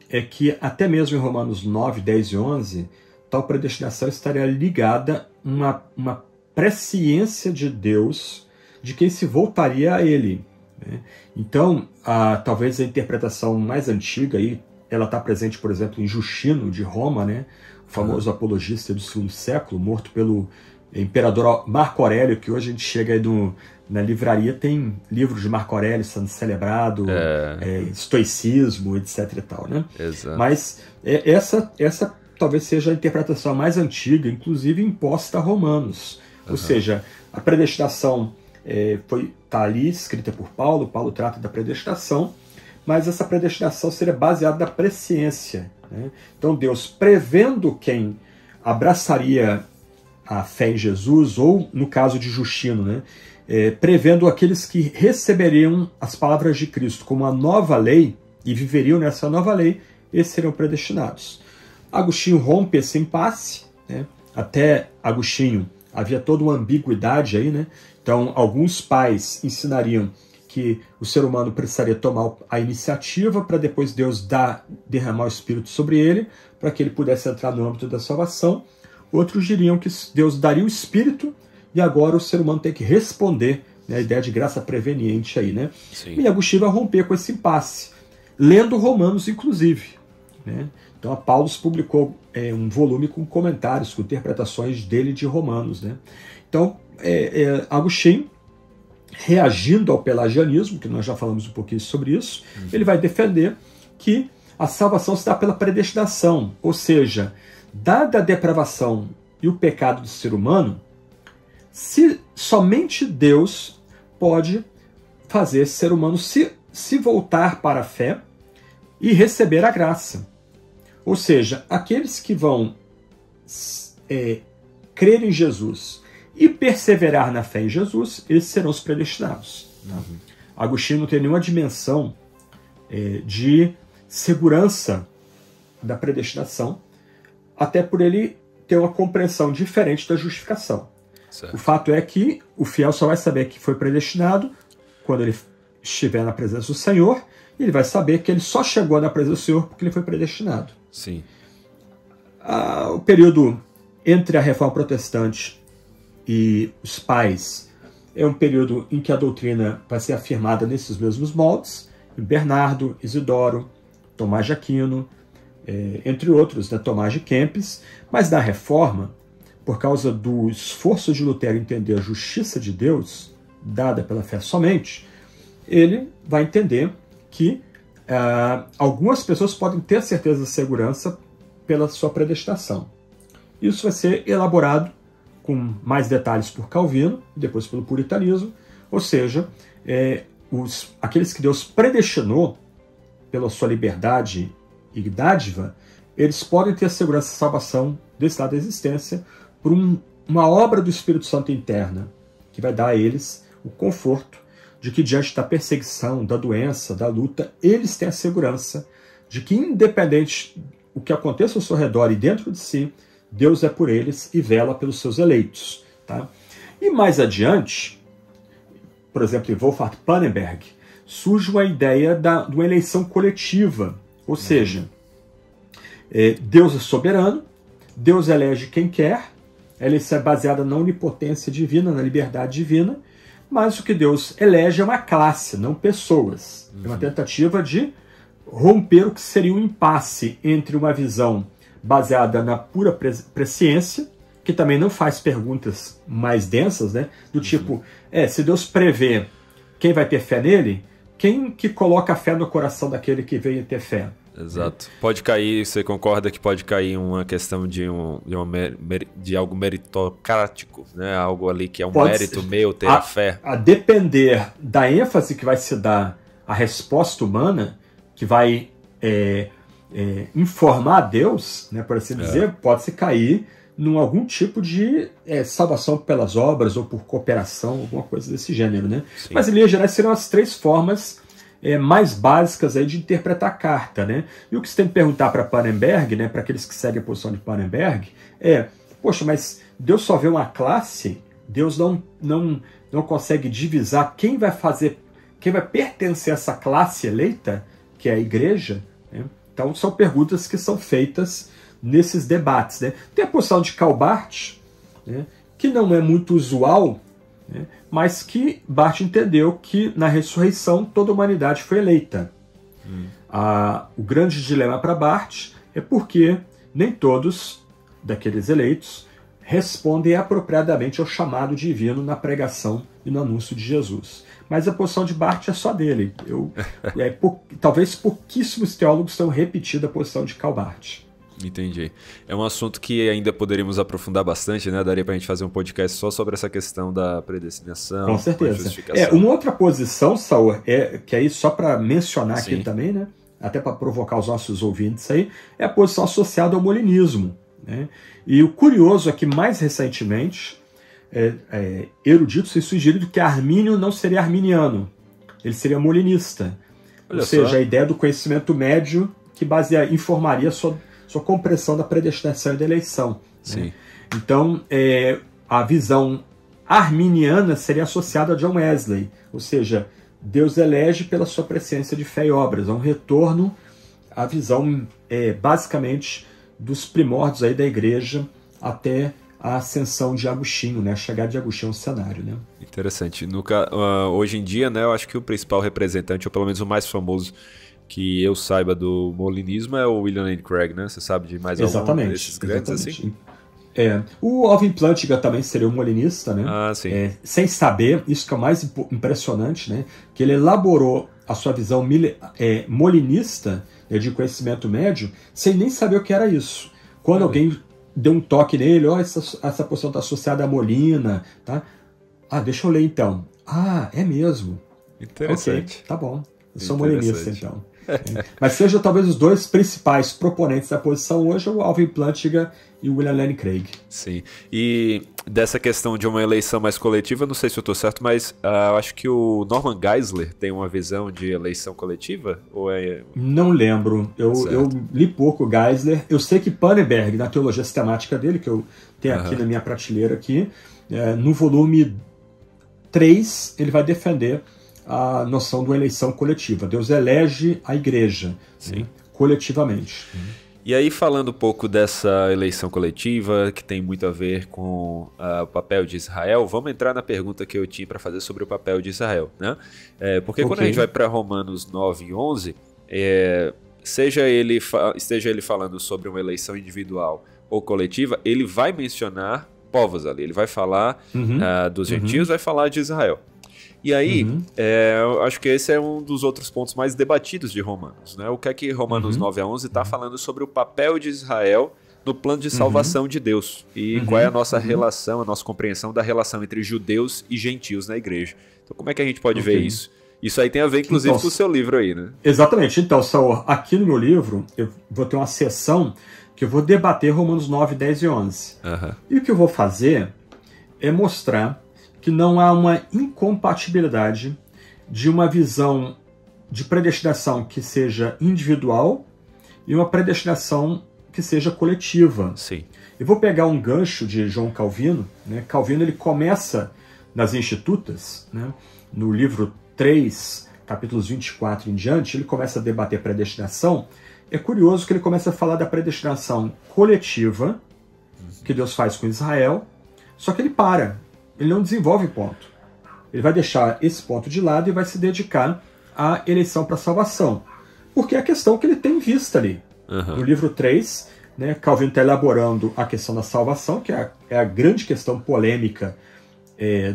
Speaker 2: é que até mesmo em Romanos 9, 10 e 11, tal predestinação estaria ligada a uma presciência de Deus de quem se voltaria a ele. né? Então, talvez a interpretação mais antiga, aí, ela está presente, por exemplo, em Justino, de Roma, né? O famoso apologista do segundo século, morto pelo imperador Marco Aurélio, que hoje a gente chega aí na livraria, tem livros de Marco Aurélio sendo celebrado, estoicismo, etc. e tal, né?
Speaker 1: Exato.
Speaker 2: Mas essa talvez seja a interpretação mais antiga, inclusive imposta a romanos. Ou seja, a predestinação está ali, escrita por Paulo. Paulo trata da predestinação, mas essa predestinação seria baseada na presciência, né? Então Deus, prevendo quem abraçaria a fé em Jesus, ou no caso de Justino, né? Prevendo aqueles que receberiam as palavras de Cristo como a nova lei e viveriam nessa nova lei, esses seriam predestinados. Agostinho rompe esse impasse, né? Até Agostinho havia toda uma ambiguidade aí, né? Então, alguns pais ensinariam que o ser humano precisaria tomar a iniciativa para depois Deus derramar o Espírito sobre ele, para que ele pudesse entrar no âmbito da salvação. Outros diriam que Deus daria o Espírito e agora o ser humano tem que responder, né? A ideia de graça preveniente aí, né?
Speaker 1: Sim.
Speaker 2: E Agostinho vai romper com esse impasse, lendo Romanos, inclusive, né? Então, a Paulus publicou um volume com comentários, com interpretações dele de Romanos, né? Então, Agostinho, reagindo ao pelagianismo, que nós já falamos um pouquinho sobre isso, ele vai defender que a salvação se dá pela predestinação, ou seja, dada a depravação e o pecado do ser humano, somente Deus pode fazer esse ser humano se voltar para a fé e receber a graça. Ou seja, aqueles que vão crer em Jesus e perseverar na fé em Jesus, eles serão os predestinados. Agostinho não tem nenhuma dimensão de segurança da predestinação, até por ele ter uma compreensão diferente da justificação.
Speaker 1: Certo.
Speaker 2: O fato é que o fiel só vai saber que foi predestinado quando ele estiver na presença do Senhor, e ele vai saber que ele só chegou na presença do Senhor porque ele foi predestinado.
Speaker 1: Sim.
Speaker 2: O período entre a Reforma Protestante e os pais é um período em que a doutrina vai ser afirmada nesses mesmos moldes. Bernardo, Isidoro, Tomás de Aquino, entre outros, né, Tomás de Kempis. Mas na Reforma, por causa do esforço de Lutero em entender a justiça de Deus, dada pela fé somente, ele vai entender que algumas pessoas podem ter certeza de segurança pela sua predestinação. Isso vai ser elaborado com mais detalhes por Calvino, depois pelo puritanismo, ou seja, aqueles que Deus predestinou pela sua liberdade e dádiva, eles podem ter a segurança de salvação desse lado da existência por uma obra do Espírito Santo interna, que vai dar a eles o conforto de que diante da perseguição, da doença, da luta, eles têm a segurança de que, independente do que aconteça ao seu redor e dentro de si, Deus é por eles e vela pelos seus eleitos. Tá? E mais adiante, por exemplo, em Wolfhard Pannenberg, surge uma ideia de uma eleição coletiva, ou seja, Deus é soberano, Deus elege quem quer, a eleição é baseada na onipotência divina, na liberdade divina, mas o que Deus elege é uma classe, não pessoas. É uma tentativa de romper o que seria um impasse entre uma visão baseada na pura presciência, que também não faz perguntas mais densas, né? Do tipo, se Deus prevê quem vai ter fé nele, quem que coloca a fé no coração daquele que veio ter fé?
Speaker 1: Exato. Pode cair, você concorda que pode cair uma questão de algo meritocrático, né? Algo ali que é um mérito meu ter a fé.
Speaker 2: A depender da ênfase que vai se dar à resposta humana, que vai informar a Deus, né, por assim dizer, pode-se cair em algum tipo de salvação pelas obras ou por cooperação, alguma coisa desse gênero, né?
Speaker 1: Sim.
Speaker 2: Mas, em linhas gerais, seriam as três formas mais básicas aí de interpretar a carta, né? E o que você tem que perguntar para Pannenberg, né, para aqueles que seguem a posição de Pannenberg, poxa, mas Deus só vê uma classe? Deus não consegue divisar quem vai pertencer a essa classe eleita, que é a igreja, né? Então são perguntas que são feitas nesses debates, né? Tem a posição de Calbart, né, que não é muito usual né? Mas que Barth entendeu que na ressurreição toda a humanidade foi eleita. O grande dilema para Barth é porque nem todos daqueles eleitos respondem apropriadamente ao chamado divino na pregação e no anúncio de Jesus. Mas a posição de Barth é só dele. Talvez pouquíssimos teólogos tenham repetido a posição de Karl Barth.
Speaker 1: Entendi. É um assunto que ainda poderíamos aprofundar bastante, né? Daria pra gente fazer um podcast só sobre essa questão da predestinação.
Speaker 2: Com certeza. Uma outra posição, Saul, que aí só para mencionar aqui também, né? Até para provocar os nossos ouvintes aí, é a posição associada ao molinismo, né? E o curioso é que mais recentemente eruditos têm sugerido que Armínio não seria arminiano, ele seria molinista. Ou seja, a ideia do conhecimento médio que informaria sua compreensão da predestinação e da eleição.
Speaker 1: Sim.
Speaker 2: Né? Então, a visão arminiana seria associada a John Wesley, ou seja, Deus elege pela sua presciência de fé e obras. É um retorno à visão, basicamente, dos primórdios aí da igreja até a ascensão de Agostinho, né? A chegada de Agostinho ao cenário. Né?
Speaker 1: Interessante. Hoje em dia, né, eu acho que o principal representante, ou pelo menos o mais famoso que eu saiba do molinismo, é o William Lane Craig, né? Você sabe de mais algum desses grandes assim?
Speaker 2: O Alvin Plantinga também seria um molinista, né?
Speaker 1: Sim.
Speaker 2: Sem saber, isso que é o mais impressionante, né? Que ele elaborou a sua visão molinista, de conhecimento médio, sem nem saber o que era isso. Quando alguém deu um toque nele, essa posição está associada à molina, tá? Deixa eu ler então. É mesmo.
Speaker 1: Interessante.
Speaker 2: Ok, tá bom. Eu sou molinista, então. Mas seja talvez os dois principais proponentes da posição hoje, o Alvin Plantinga e o William Lane Craig.
Speaker 1: Sim. E dessa questão de uma eleição mais coletiva, não sei se eu estou certo, mas eu acho que o Norman Geisler tem uma visão de eleição coletiva? Ou
Speaker 2: Não lembro. Eu li pouco Geisler. Eu sei que Pannenberg, na teologia sistemática dele, que eu tenho aqui na minha prateleira aqui, no volume 3, ele vai defender a noção de uma eleição coletiva. Deus elege a igreja, né, coletivamente.
Speaker 1: E aí, falando um pouco dessa eleição coletiva, que tem muito a ver com o papel de Israel, vamos entrar na pergunta que eu tinha para fazer sobre o papel de Israel. Né? Porque quando a gente vai para Romanos 9 e 11, esteja ele falando sobre uma eleição individual ou coletiva, ele vai mencionar povos ali. Ele vai falar dos gentios, vai falar de Israel. E aí, eu acho que esse é um dos outros pontos mais debatidos de Romanos. Né? O que é que Romanos 9 a 11 está falando sobre o papel de Israel no plano de salvação de Deus? E qual é a nossa relação, a nossa compreensão da relação entre judeus e gentios na igreja? Então, como é que a gente pode ver isso? Isso aí tem a ver, inclusive, com o seu livro aí, né?
Speaker 2: Exatamente. Então, Saul, aqui no meu livro, eu vou ter uma seção que eu vou debater Romanos 9, 10 e 11. E o que eu vou fazer é mostrar que não há uma incompatibilidade de uma visão de predestinação que seja individual e uma predestinação que seja coletiva.
Speaker 1: Sim.
Speaker 2: Eu vou pegar um gancho de João Calvino. Né? Calvino ele começa nas Institutas, né? No livro 3, capítulos 24 em diante, ele começa a debater predestinação. É curioso que ele começa a falar da predestinação coletiva que Deus faz com Israel, só que ele para. Ele não desenvolve o ponto. Ele vai deixar esse ponto de lado e vai se dedicar à eleição para a salvação. Porque é a questão que ele tem em vista ali. No livro 3, né, Calvino está elaborando a questão da salvação, que é a grande questão polêmica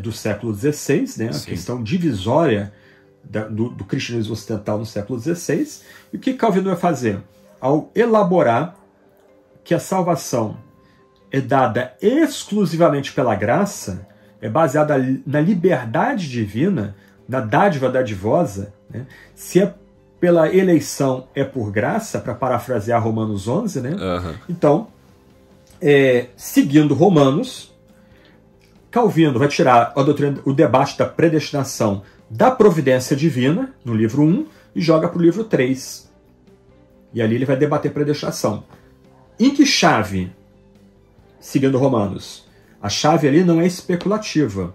Speaker 2: do século XVI, né, a questão divisória do cristianismo ocidental no século XVI. E o que Calvino vai fazer? Ao elaborar que a salvação é dada exclusivamente pela graça, é baseada na liberdade divina, na dádiva dadivosa, né? Se é pela eleição, é por graça, para parafrasear Romanos 11, né? Então, seguindo Romanos, Calvino vai tirar o debate da predestinação da providência divina, no livro 1, e joga para o livro 3. E ali ele vai debater predestinação. Em que chave, seguindo Romanos? A chave ali não é especulativa.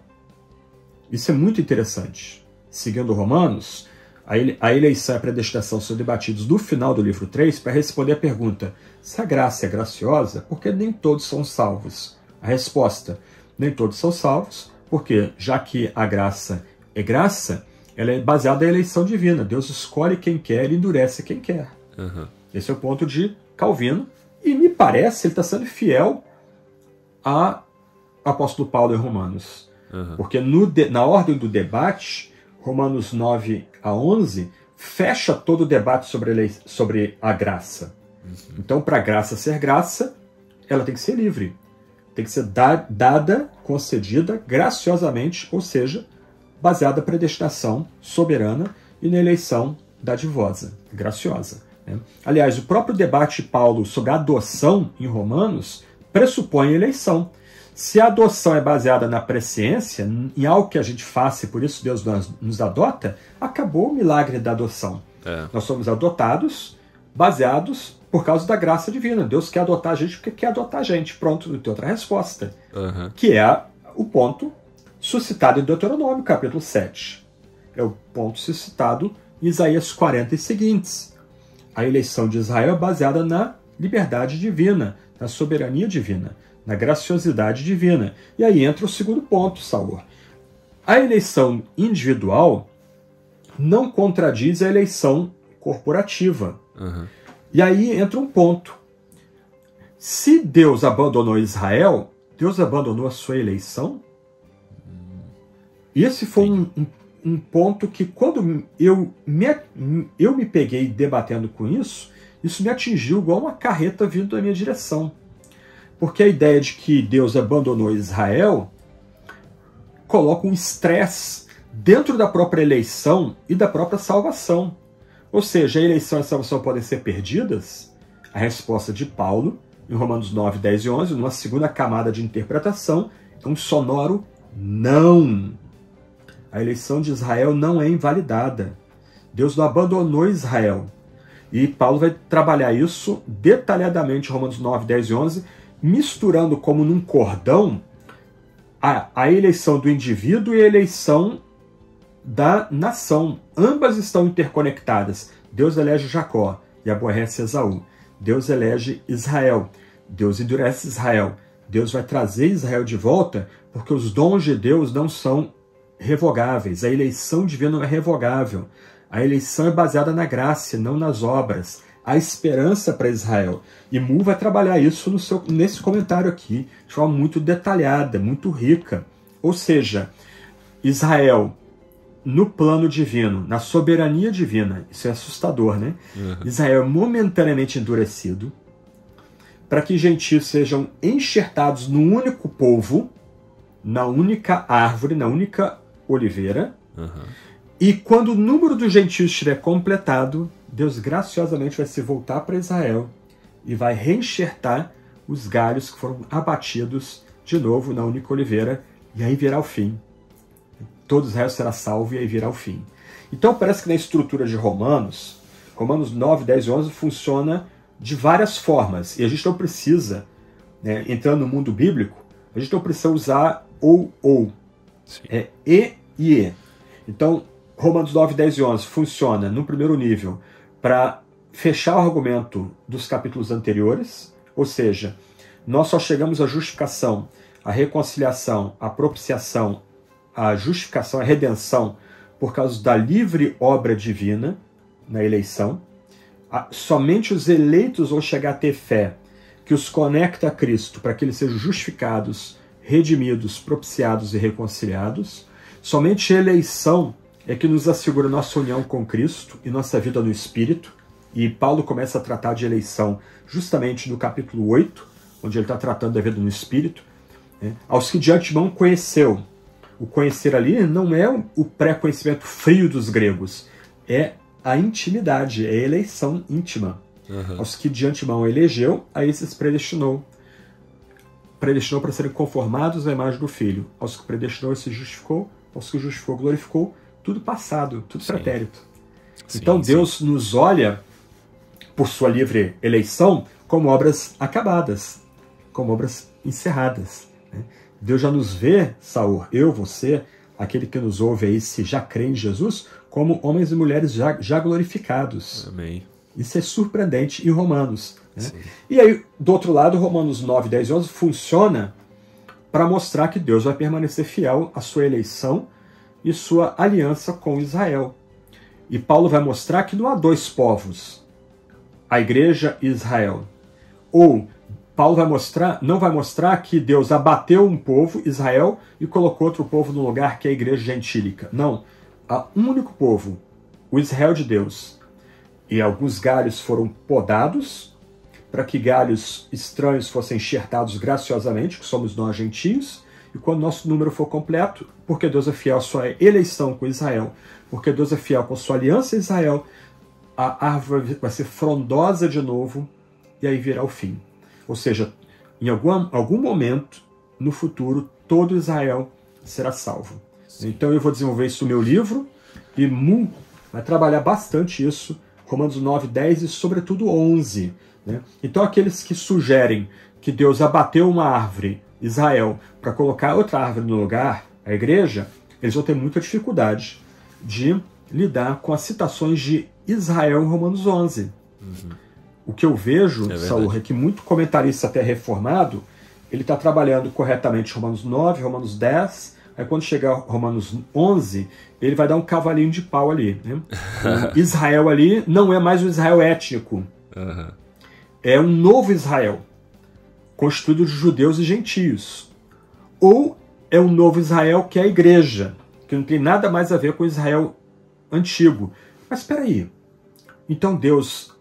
Speaker 2: Isso é muito interessante. Seguindo Romanos, a eleição e a predestinação são debatidos no final do livro 3 para responder a pergunta: se a graça é graciosa, por que nem todos são salvos? A resposta: nem todos são salvos, Porque, já que a graça é graça, ela é baseada na eleição divina. Deus escolhe quem quer e endurece quem quer. Esse é o ponto de Calvino. E me parece que ele está sendo fiel ao apóstolo Paulo em Romanos. Porque na ordem do debate, Romanos 9 a 11, fecha todo o debate sobre a graça. Então, para a graça ser graça, ela tem que ser livre. Tem que ser dada, concedida, graciosamente, ou seja, baseada na predestinação soberana e na eleição dadivosa, graciosa. Né? Aliás, o próprio debate de Paulo sobre a adoção em Romanos pressupõe a eleição. Se a adoção é baseada na presciência, em algo que a gente faça e por isso Deus nos adota, acabou o milagre da adoção. Nós somos adotados, baseados por causa da graça divina. Deus quer adotar a gente porque quer adotar a gente. Pronto, tem outra resposta. Que é o ponto suscitado em Deuteronômio, capítulo 7. É o ponto suscitado em Isaías 40 e seguintes. A eleição de Israel é baseada na liberdade divina, na soberania divina, na graciosidade divina. E aí entra o segundo ponto, Saul. A eleição individual não contradiz a eleição corporativa. E aí entra um ponto. Se Deus abandonou Israel, Deus abandonou a sua eleição? Esse foi um ponto que, quando eu me peguei debatendo com isso me atingiu igual uma carreta vindo da minha direção. Porque a ideia de que Deus abandonou Israel coloca um estresse dentro da própria eleição e da própria salvação. Ou seja, a eleição e a salvação podem ser perdidas? A resposta de Paulo, em Romanos 9, 10 e 11, numa segunda camada de interpretação, é um sonoro não. A eleição de Israel não é invalidada. Deus não abandonou Israel. E Paulo vai trabalhar isso detalhadamente em Romanos 9, 10 e 11, misturando como num cordão a eleição do indivíduo e a eleição da nação. Ambas estão interconectadas. Deus elege Jacó e aborrece Esaú. Deus elege Israel. Deus endurece Israel. Deus vai trazer Israel de volta porque os dons de Deus não são revogáveis. A eleição divina não é revogável. A eleição é baseada na graça, não nas obras. Há esperança para Israel. E Mu vai trabalhar isso nesse comentário aqui, de forma muito detalhada, muito rica. Ou seja, Israel, no plano divino, na soberania divina, isso é assustador, né? Israel é momentaneamente endurecido, para que gentios sejam enxertados no único povo, na única árvore, na única oliveira. E quando o número dos gentios estiver completado, Deus graciosamente vai se voltar para Israel e vai reenxertar os galhos que foram abatidos de novo na única oliveira, e aí virá o fim. Todo Israel será salvo e aí virá o fim. Então parece que na estrutura de Romanos 9, 10 e 11 funciona de várias formas. E a gente não precisa, né, entrando no mundo bíblico, a gente não precisa usar ou. É e. Então, Romanos 9, 10 e 11 funciona, no primeiro nível, para fechar o argumento dos capítulos anteriores, ou seja, nós só chegamos à justificação, à reconciliação, à propiciação, à justificação, à redenção, por causa da livre obra divina na eleição. Somente os eleitos vão chegar a ter fé que os conecta a Cristo para que eles sejam justificados, redimidos, propiciados e reconciliados. Somente a eleição é que nos assegura nossa união com Cristo e nossa vida no Espírito. E Paulo começa a tratar de eleição justamente no capítulo 8, onde ele está tratando da vida no Espírito. Aos que de antemão conheceu. O conhecer ali não é o pré-conhecimento frio dos gregos, é a intimidade, é a eleição íntima. Aos que de antemão elegeu, a esses predestinou. Predestinou para serem conformados à imagem do Filho. Aos que predestinou, se justificou. Aos que justificou, glorificou. Tudo passado, tudo pretérito. Então Deus nos olha, por sua livre eleição, como obras acabadas, como obras encerradas. Deus já nos vê, Saul, eu, você, aquele que nos ouve aí, se já crê em Jesus, como homens e mulheres já glorificados.
Speaker 1: Amém.
Speaker 2: Isso é surpreendente em Romanos. Né? E aí, do outro lado, Romanos 9, 10 e 11 funciona para mostrar que Deus vai permanecer fiel à sua eleição e sua aliança com Israel. E Paulo vai mostrar que não há dois povos, a igreja e Israel. Ou Paulo não vai mostrar que Deus abateu um povo, Israel, e colocou outro povo no lugar, que é a igreja gentílica. Não, há um único povo, o Israel de Deus. E alguns galhos foram podados, para que galhos estranhos fossem enxertados graciosamente, que somos nós gentios, e quando nosso número for completo, porque Deus é fiel à sua eleição com Israel, porque Deus é fiel com a sua aliança a Israel, a árvore vai ser frondosa de novo, e aí virá o fim. Ou seja, em algum momento, no futuro, todo Israel será salvo. Sim. Então eu vou desenvolver isso no meu livro, e vai trabalhar bastante isso, Romanos 9, 10 e sobretudo 11. Né? Então aqueles que sugerem que Deus abateu uma árvore, Israel, para colocar outra árvore no lugar, a igreja, eles vão ter muita dificuldade de lidar com as citações de Israel em Romanos 11. Uhum. O que eu vejo, Saúl, é que muito comentarista até reformado, ele está trabalhando corretamente Romanos 9, Romanos 10, aí quando chegar Romanos 11, ele vai dar um cavalinho de pau ali. Né? O Israel ali não é mais o Israel étnico. Uhum. É um novo Israel, constituído de judeus e gentios. Ou é um novo Israel que é a igreja, que não tem nada mais a ver com o Israel antigo. Mas espera aí, então Deus,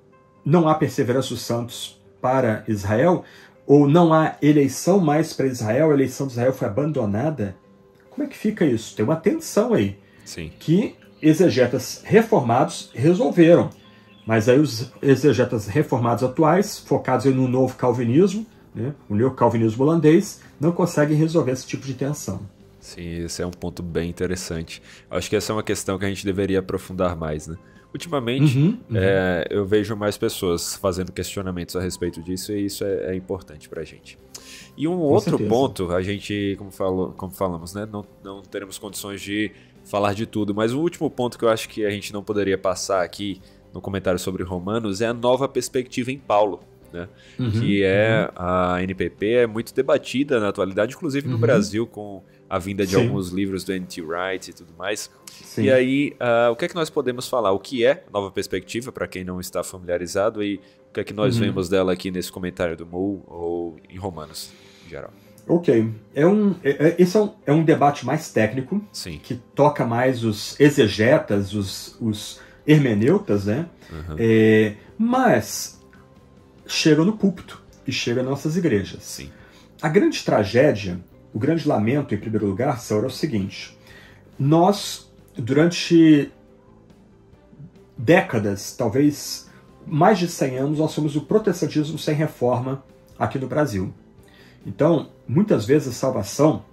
Speaker 2: não há perseverança dos santos para Israel? Ou não há eleição mais para Israel? A eleição de Israel foi abandonada? Como é que fica isso? Tem uma tensão aí. Sim. Que exegetas reformados resolveram. Mas aí os exegetas reformados atuais, focados aí no novo calvinismo, né, o neocalvinismo holandês, não conseguem resolver esse tipo de tensão.
Speaker 1: Sim, esse é um ponto bem interessante. Acho que essa é uma questão que a gente deveria aprofundar mais, né? Ultimamente, eu vejo mais pessoas fazendo questionamentos a respeito disso, e isso é importante pra gente. E um outro ponto, a gente, como falamos, né, não teremos condições de falar de tudo, mas o último ponto que eu acho que a gente não poderia passar aqui no comentário sobre Romanos é a nova perspectiva em Paulo, né? Que a NPP é muito debatida na atualidade, inclusive no Brasil, com a vinda de alguns livros do N.T. Wright e tudo mais. Sim. E aí, o que é que nós podemos falar? O que é nova perspectiva, para quem não está familiarizado, e o que é que nós vemos dela aqui nesse comentário do Moe ou em Romanos, em geral?
Speaker 2: Ok. Esse é um debate mais técnico, sim, que toca mais os exegetas, os hermeneutas, né? Mas chega no púlpito e chega nas nossas igrejas. Sim. A grande tragédia, o grande lamento, em primeiro lugar, Saúl, é o seguinte: nós, durante décadas, talvez mais de 100 anos, nós somos o protestantismo sem reforma aqui no Brasil. Então, muitas vezes a salvação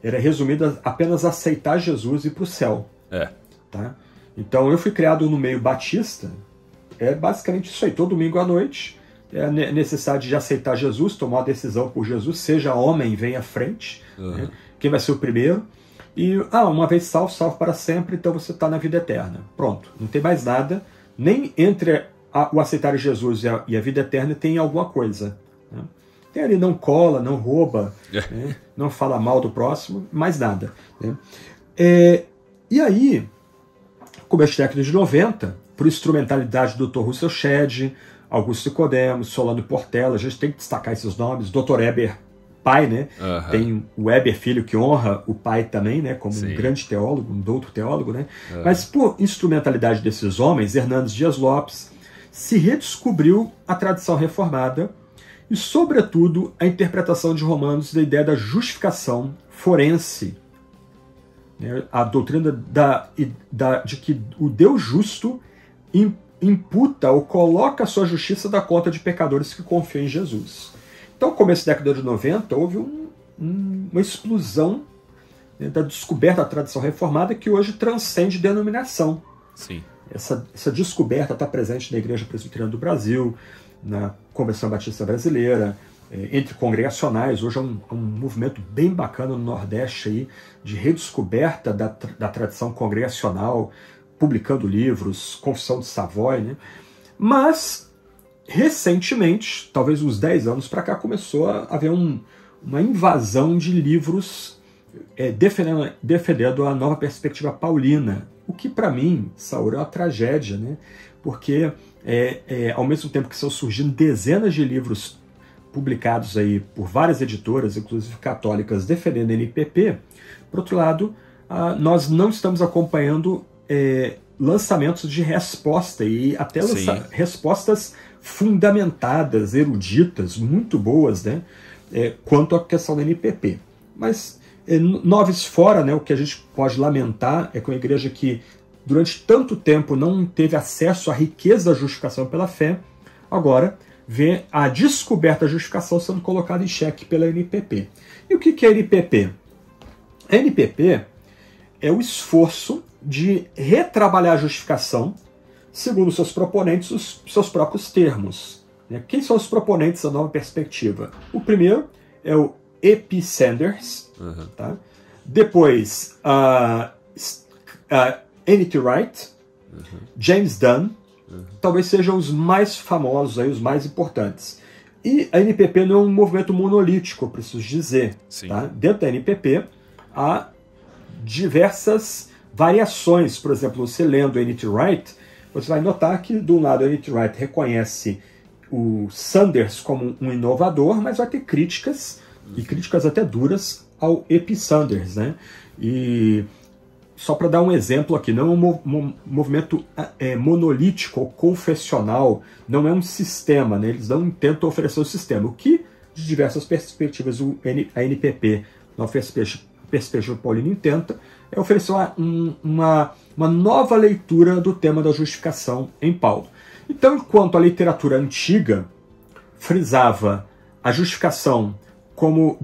Speaker 2: era resumida apenas a aceitar Jesus e ir para o céu. Tá? Então, eu fui criado no meio batista, é basicamente isso aí, todo domingo à noite, é a necessidade de aceitar Jesus, tomar a decisão por Jesus, seja homem, vem à frente, né? Quem vai ser o primeiro, e uma vez salvo, salvo para sempre, então você está na vida eterna. Pronto, não tem mais nada, nem entre o aceitar Jesus e a vida eterna tem alguma coisa. Né? Tem ali, não cola, não rouba, né? Não fala mal do próximo, mais nada. Né? E aí, começo da década de 90, por instrumentalidade do Dr. Russell Shedd, Augusto Nicodemos, Solano Portela, a gente tem que destacar esses nomes, Dr. Eber, pai, né? Tem o Eber filho, que honra o pai também, né? Como um grande teólogo, um douto teólogo, né? Mas por instrumentalidade desses homens, Hernandes Dias Lopes, se redescobriu a tradição reformada e, sobretudo, a interpretação de Romanos da ideia da justificação forense, né? A doutrina de que o Deus justo imputa ou coloca a sua justiça da conta de pecadores que confiam em Jesus. Então, no começo da década de 90, houve uma explosão, né, da descoberta da tradição reformada, que hoje transcende denominação. Sim. Essa descoberta está presente na Igreja Presbiteriana do Brasil, na Convenção Batista Brasileira, entre congregacionais. Hoje é um movimento bem bacana no Nordeste aí, de redescoberta da tradição congregacional, publicando livros, Confissão de Savoy, né? Mas, recentemente, talvez uns 10 anos para cá, começou a haver uma invasão de livros defendendo a nova perspectiva paulina, o que para mim, Saul, é uma tragédia, né? Porque ao mesmo tempo que estão surgindo dezenas de livros publicados aí por várias editoras, inclusive católicas, defendendo a NPP, por outro lado, nós não estamos acompanhando lançamentos de resposta, e até respostas fundamentadas, eruditas, muito boas, né, quanto à questão da NPP. Mas, noves fora, né, o que a gente pode lamentar é que uma igreja que durante tanto tempo não teve acesso à riqueza da justificação pela fé, agora vê a descoberta da justificação sendo colocada em xeque pela NPP. E o que é a NPP? A NPP é o esforço de retrabalhar a justificação segundo seus proponentes, os seus próprios termos. Quem são os proponentes da nova perspectiva? O primeiro é o E.P. Sanders, tá? Depois N.T. Wright, James Dunn, talvez sejam os mais famosos, aí, os mais importantes. E a NPP não é um movimento monolítico, eu preciso dizer. Tá? Dentro da NPP há diversas variações. Por exemplo, você lendo N.T. Wright, você vai notar que, de um lado, a N.T. Wright reconhece o Sanders como um inovador, mas vai ter críticas, e críticas até duras, ao E.P. Sanders, né? E só para dar um exemplo aqui, não é um movimento monolítico ou confessional, não é um sistema, né? Eles não tentam oferecer um sistema. O que, de diversas perspectivas, a NPP, na perspectiva paulina, tenta é oferecer uma nova leitura do tema da justificação em Paulo. Então, enquanto a literatura antiga frisava a justificação como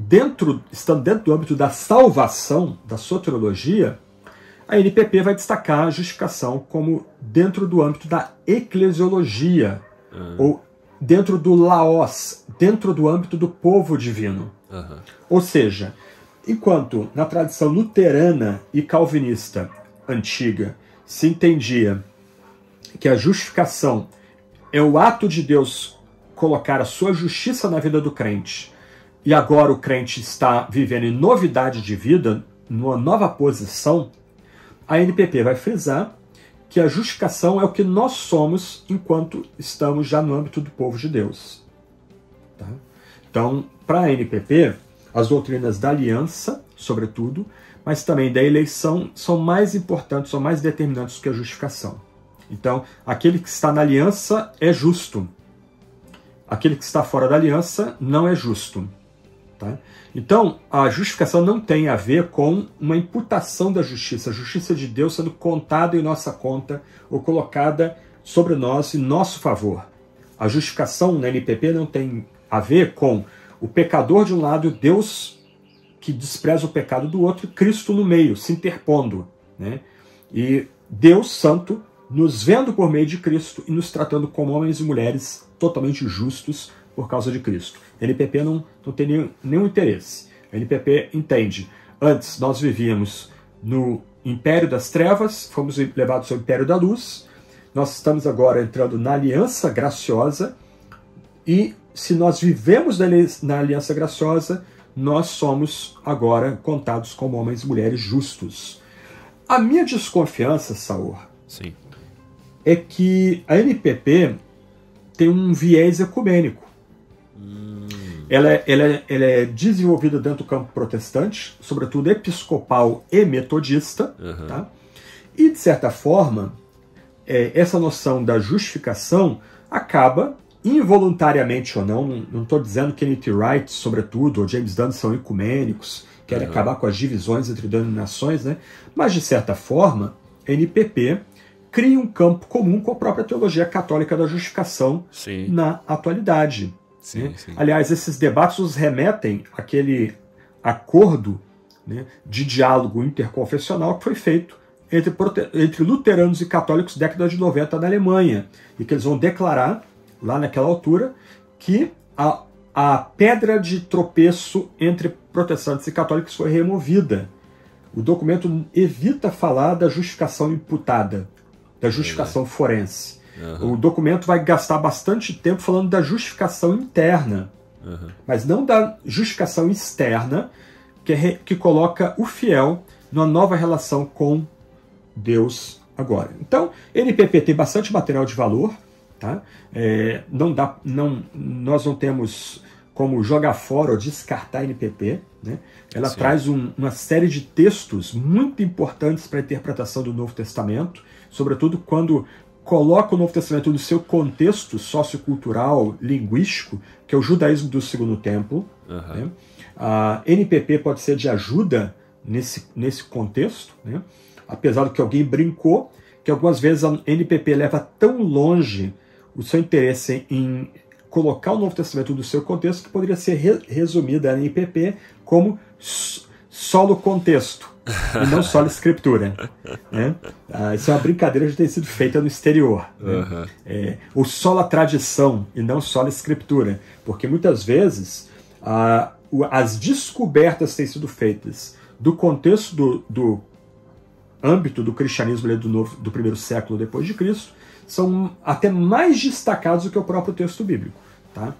Speaker 2: estando dentro do âmbito da salvação, da soteriologia, a NPP vai destacar a justificação como dentro do âmbito da eclesiologia, ou dentro do laos, dentro do âmbito do povo divino. Ou seja, enquanto na tradição luterana e calvinista antiga se entendia que a justificação é o ato de Deus colocar a sua justiça na vida do crente, e agora o crente está vivendo em novidade de vida, numa nova posição, a NPP vai frisar que a justificação é o que nós somos enquanto estamos já no âmbito do povo de Deus. Tá? Então, para a NPP, as doutrinas da aliança, sobretudo, mas também da eleição, são mais importantes, são mais determinantes do que a justificação. Então, aquele que está na aliança é justo. Aquele que está fora da aliança não é justo. Tá? Então, a justificação não tem a ver com uma imputação da justiça, a justiça de Deus sendo contada em nossa conta ou colocada sobre nós em nosso favor. A justificação na NPP não tem a ver com o pecador de um lado, Deus que despreza o pecado do outro, e Cristo no meio, se interpondo. Né? E Deus Santo nos vendo por meio de Cristo e nos tratando como homens e mulheres totalmente justos por causa de Cristo. A NPP não tem nenhum interesse. A NPP entende, antes nós vivíamos no império das trevas, fomos levados ao império da luz, nós estamos agora entrando na aliança graciosa, e se nós vivemos na aliança graciosa, nós somos agora contados como homens e mulheres justos. A minha desconfiança, Saul, é que a NPP tem um viés ecumênico. Ela é desenvolvida dentro do campo protestante, sobretudo episcopal e metodista, tá? E, de certa forma, essa noção da justificação acaba, involuntariamente ou não estou dizendo que N.T. Wright, sobretudo, ou James Dunn são ecumênicos, querem acabar com as divisões entre denominações, né? Mas, de certa forma, a NPP cria um campo comum com a própria teologia católica da justificação na atualidade. Sim. Aliás, esses debates nos remetem àquele acordo, né, de diálogo interconfessional que foi feito entre luteranos e católicos na década de 90 na Alemanha, e que eles vão declarar, lá naquela altura, que a pedra de tropeço entre protestantes e católicos foi removida. O documento evita falar da justificação imputada, da justificação forense. O documento vai gastar bastante tempo falando da justificação interna. mas não da justificação externa que coloca o fiel numa nova relação com Deus agora. Então, NPP tem bastante material de valor, tá? Nós não temos como jogar fora ou descartar NPP, né? Ela traz uma série de textos muito importantes para a interpretação do Novo Testamento, sobretudo quando coloca o Novo Testamento no seu contexto sociocultural, linguístico, que é o judaísmo do Segundo Templo. Né? A NPP pode ser de ajuda nesse contexto, né? Apesar do que alguém brincou, que algumas vezes a NPP leva tão longe o seu interesse em colocar o Novo Testamento no seu contexto, que poderia ser resumida a NPP como solo contexto, e não solo escritura. Né? Isso é uma brincadeira que tem sido feita no exterior. Né? Ou solo a tradição, e não solo escritura. Porque muitas vezes as descobertas têm sido feitas do contexto do âmbito do cristianismo do primeiro século depois de Cristo, são até mais destacados do que o próprio texto bíblico. Tá?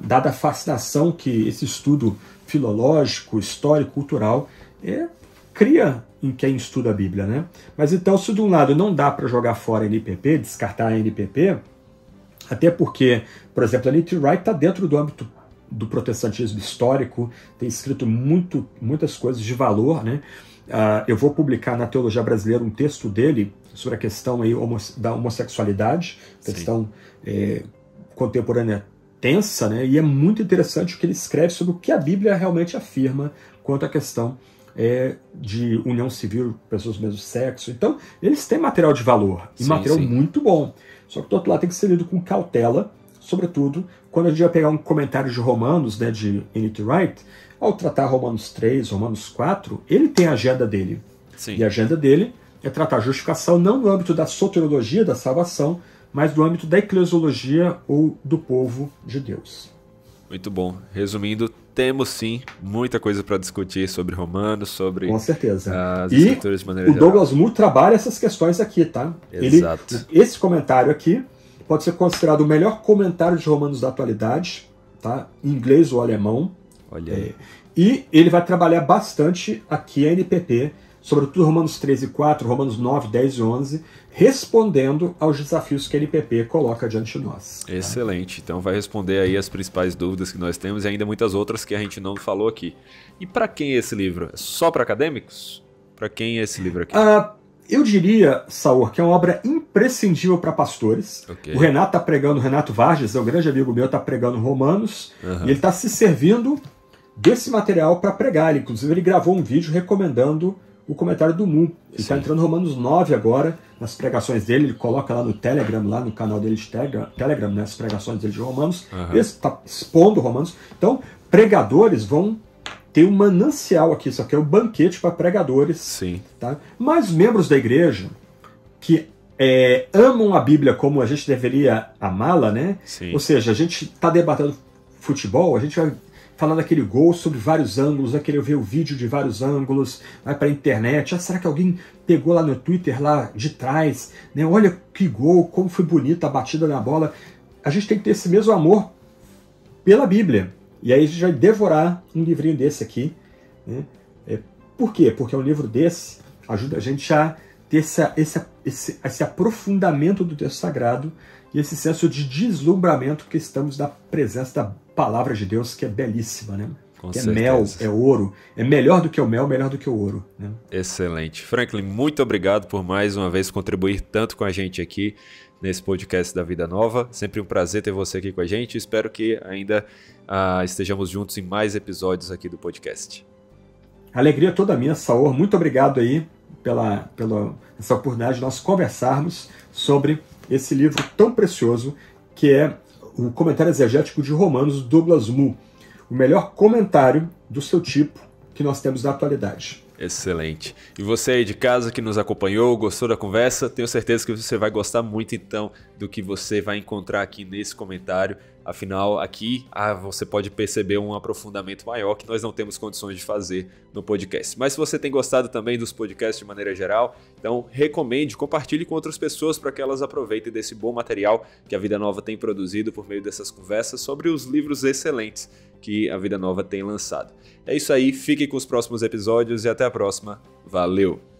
Speaker 2: Dada a fascinação que esse estudo filológico, histórico, cultural cria em quem estuda a Bíblia. Né? Mas então, se de um lado não dá para jogar fora a NPP, descartar a NPP, até porque, por exemplo, a N.T. Wright está dentro do âmbito do protestantismo histórico, tem escrito muitas coisas de valor. Né? Eu vou publicar na Teologia Brasileira um texto dele sobre a questão aí da homossexualidade, questão contemporânea tensa, né? E é muito interessante o que ele escreve sobre o que a Bíblia realmente afirma quanto à questão de união civil, pessoas do mesmo sexo. Então, eles têm material de valor, e material muito bom. Só que do outro lado tem que ser lido com cautela, sobretudo quando a gente vai pegar um comentário de Romanos, né, de N.T. Wright, ao tratar Romanos 3, Romanos 4, ele tem a agenda dele. E a agenda dele é tratar a justificação não no âmbito da soteriologia, da salvação, mas no âmbito da eclesiologia ou do povo de Deus.
Speaker 1: Muito bom. Resumindo, temos sim muita coisa para discutir sobre Romanos, sobre
Speaker 2: com certeza.
Speaker 1: As escrituras de maneira geral.
Speaker 2: O Douglas Moo trabalha essas questões aqui, tá?
Speaker 1: Exato.
Speaker 2: Esse comentário aqui pode ser considerado o melhor comentário de Romanos da atualidade, tá? Em inglês ou alemão.
Speaker 1: Olha aí.
Speaker 2: E ele vai trabalhar bastante aqui a NPP, sobretudo Romanos 13 e 4, Romanos 9, 10 e 11, respondendo aos desafios que a NPP coloca diante de nós.
Speaker 1: Excelente. Então vai responder aí as principais dúvidas que nós temos e ainda muitas outras que a gente não falou aqui. E para quem é esse livro? É só para acadêmicos? Para quem é esse livro aqui?
Speaker 2: Eu diria, Saur, que é uma obra imprescindível para pastores. O Renato Vargas, é um grande amigo meu, está pregando Romanos, e ele está se servindo desse material para pregar. Inclusive, ele gravou um vídeo recomendando o comentário do Moo. Ele está entrando no Romanos 9 agora, nas pregações dele, ele coloca lá no Telegram, lá no canal dele de Telegram, né, as pregações dele de Romanos, ele está expondo Romanos. Então, pregadores vão ter um manancial aqui, isso aqui é um banquete para pregadores. Tá? Mas membros da igreja que amam a Bíblia como a gente deveria amá-la, né? Ou seja, a gente está debatendo futebol, a gente vai falar daquele gol sobre vários ângulos, vai querer ver o vídeo de vários ângulos, vai para a internet, será que alguém pegou lá no Twitter, lá de trás, né? Olha que gol, como foi bonita a batida na bola. A gente tem que ter esse mesmo amor pela Bíblia. E aí a gente vai devorar um livrinho desse aqui. Né? Por quê? Porque um livro desse ajuda a gente a ter esse aprofundamento do texto sagrado e esse senso de deslumbramento que estamos na presença da palavra de Deus, que é belíssima, né? Que é mel, é ouro. É melhor do que o mel, melhor do que o ouro. Né?
Speaker 1: Excelente. Franklin, muito obrigado por mais uma vez contribuir tanto com a gente aqui nesse podcast da Vida Nova. Sempre um prazer ter você aqui com a gente. Espero que ainda estejamos juntos em mais episódios aqui do podcast.
Speaker 2: Alegria toda minha, Saur. Muito obrigado aí pela essa oportunidade de nós conversarmos sobre esse livro tão precioso que é o Comentário Exegético de Romanos, do Douglas Moo. O melhor comentário do seu tipo que nós temos na atualidade.
Speaker 1: Excelente. E você aí de casa que nos acompanhou, gostou da conversa? Tenho certeza que você vai gostar muito então do que você vai encontrar aqui nesse comentário. Afinal, aqui você pode perceber um aprofundamento maior que nós não temos condições de fazer no podcast. Mas se você tem gostado também dos podcasts de maneira geral, então recomende, compartilhe com outras pessoas para que elas aproveitem desse bom material que a Vida Nova tem produzido por meio dessas conversas sobre os livros excelentes que a Vida Nova tem lançado. É isso aí, fiquem com os próximos episódios e até a próxima. Valeu!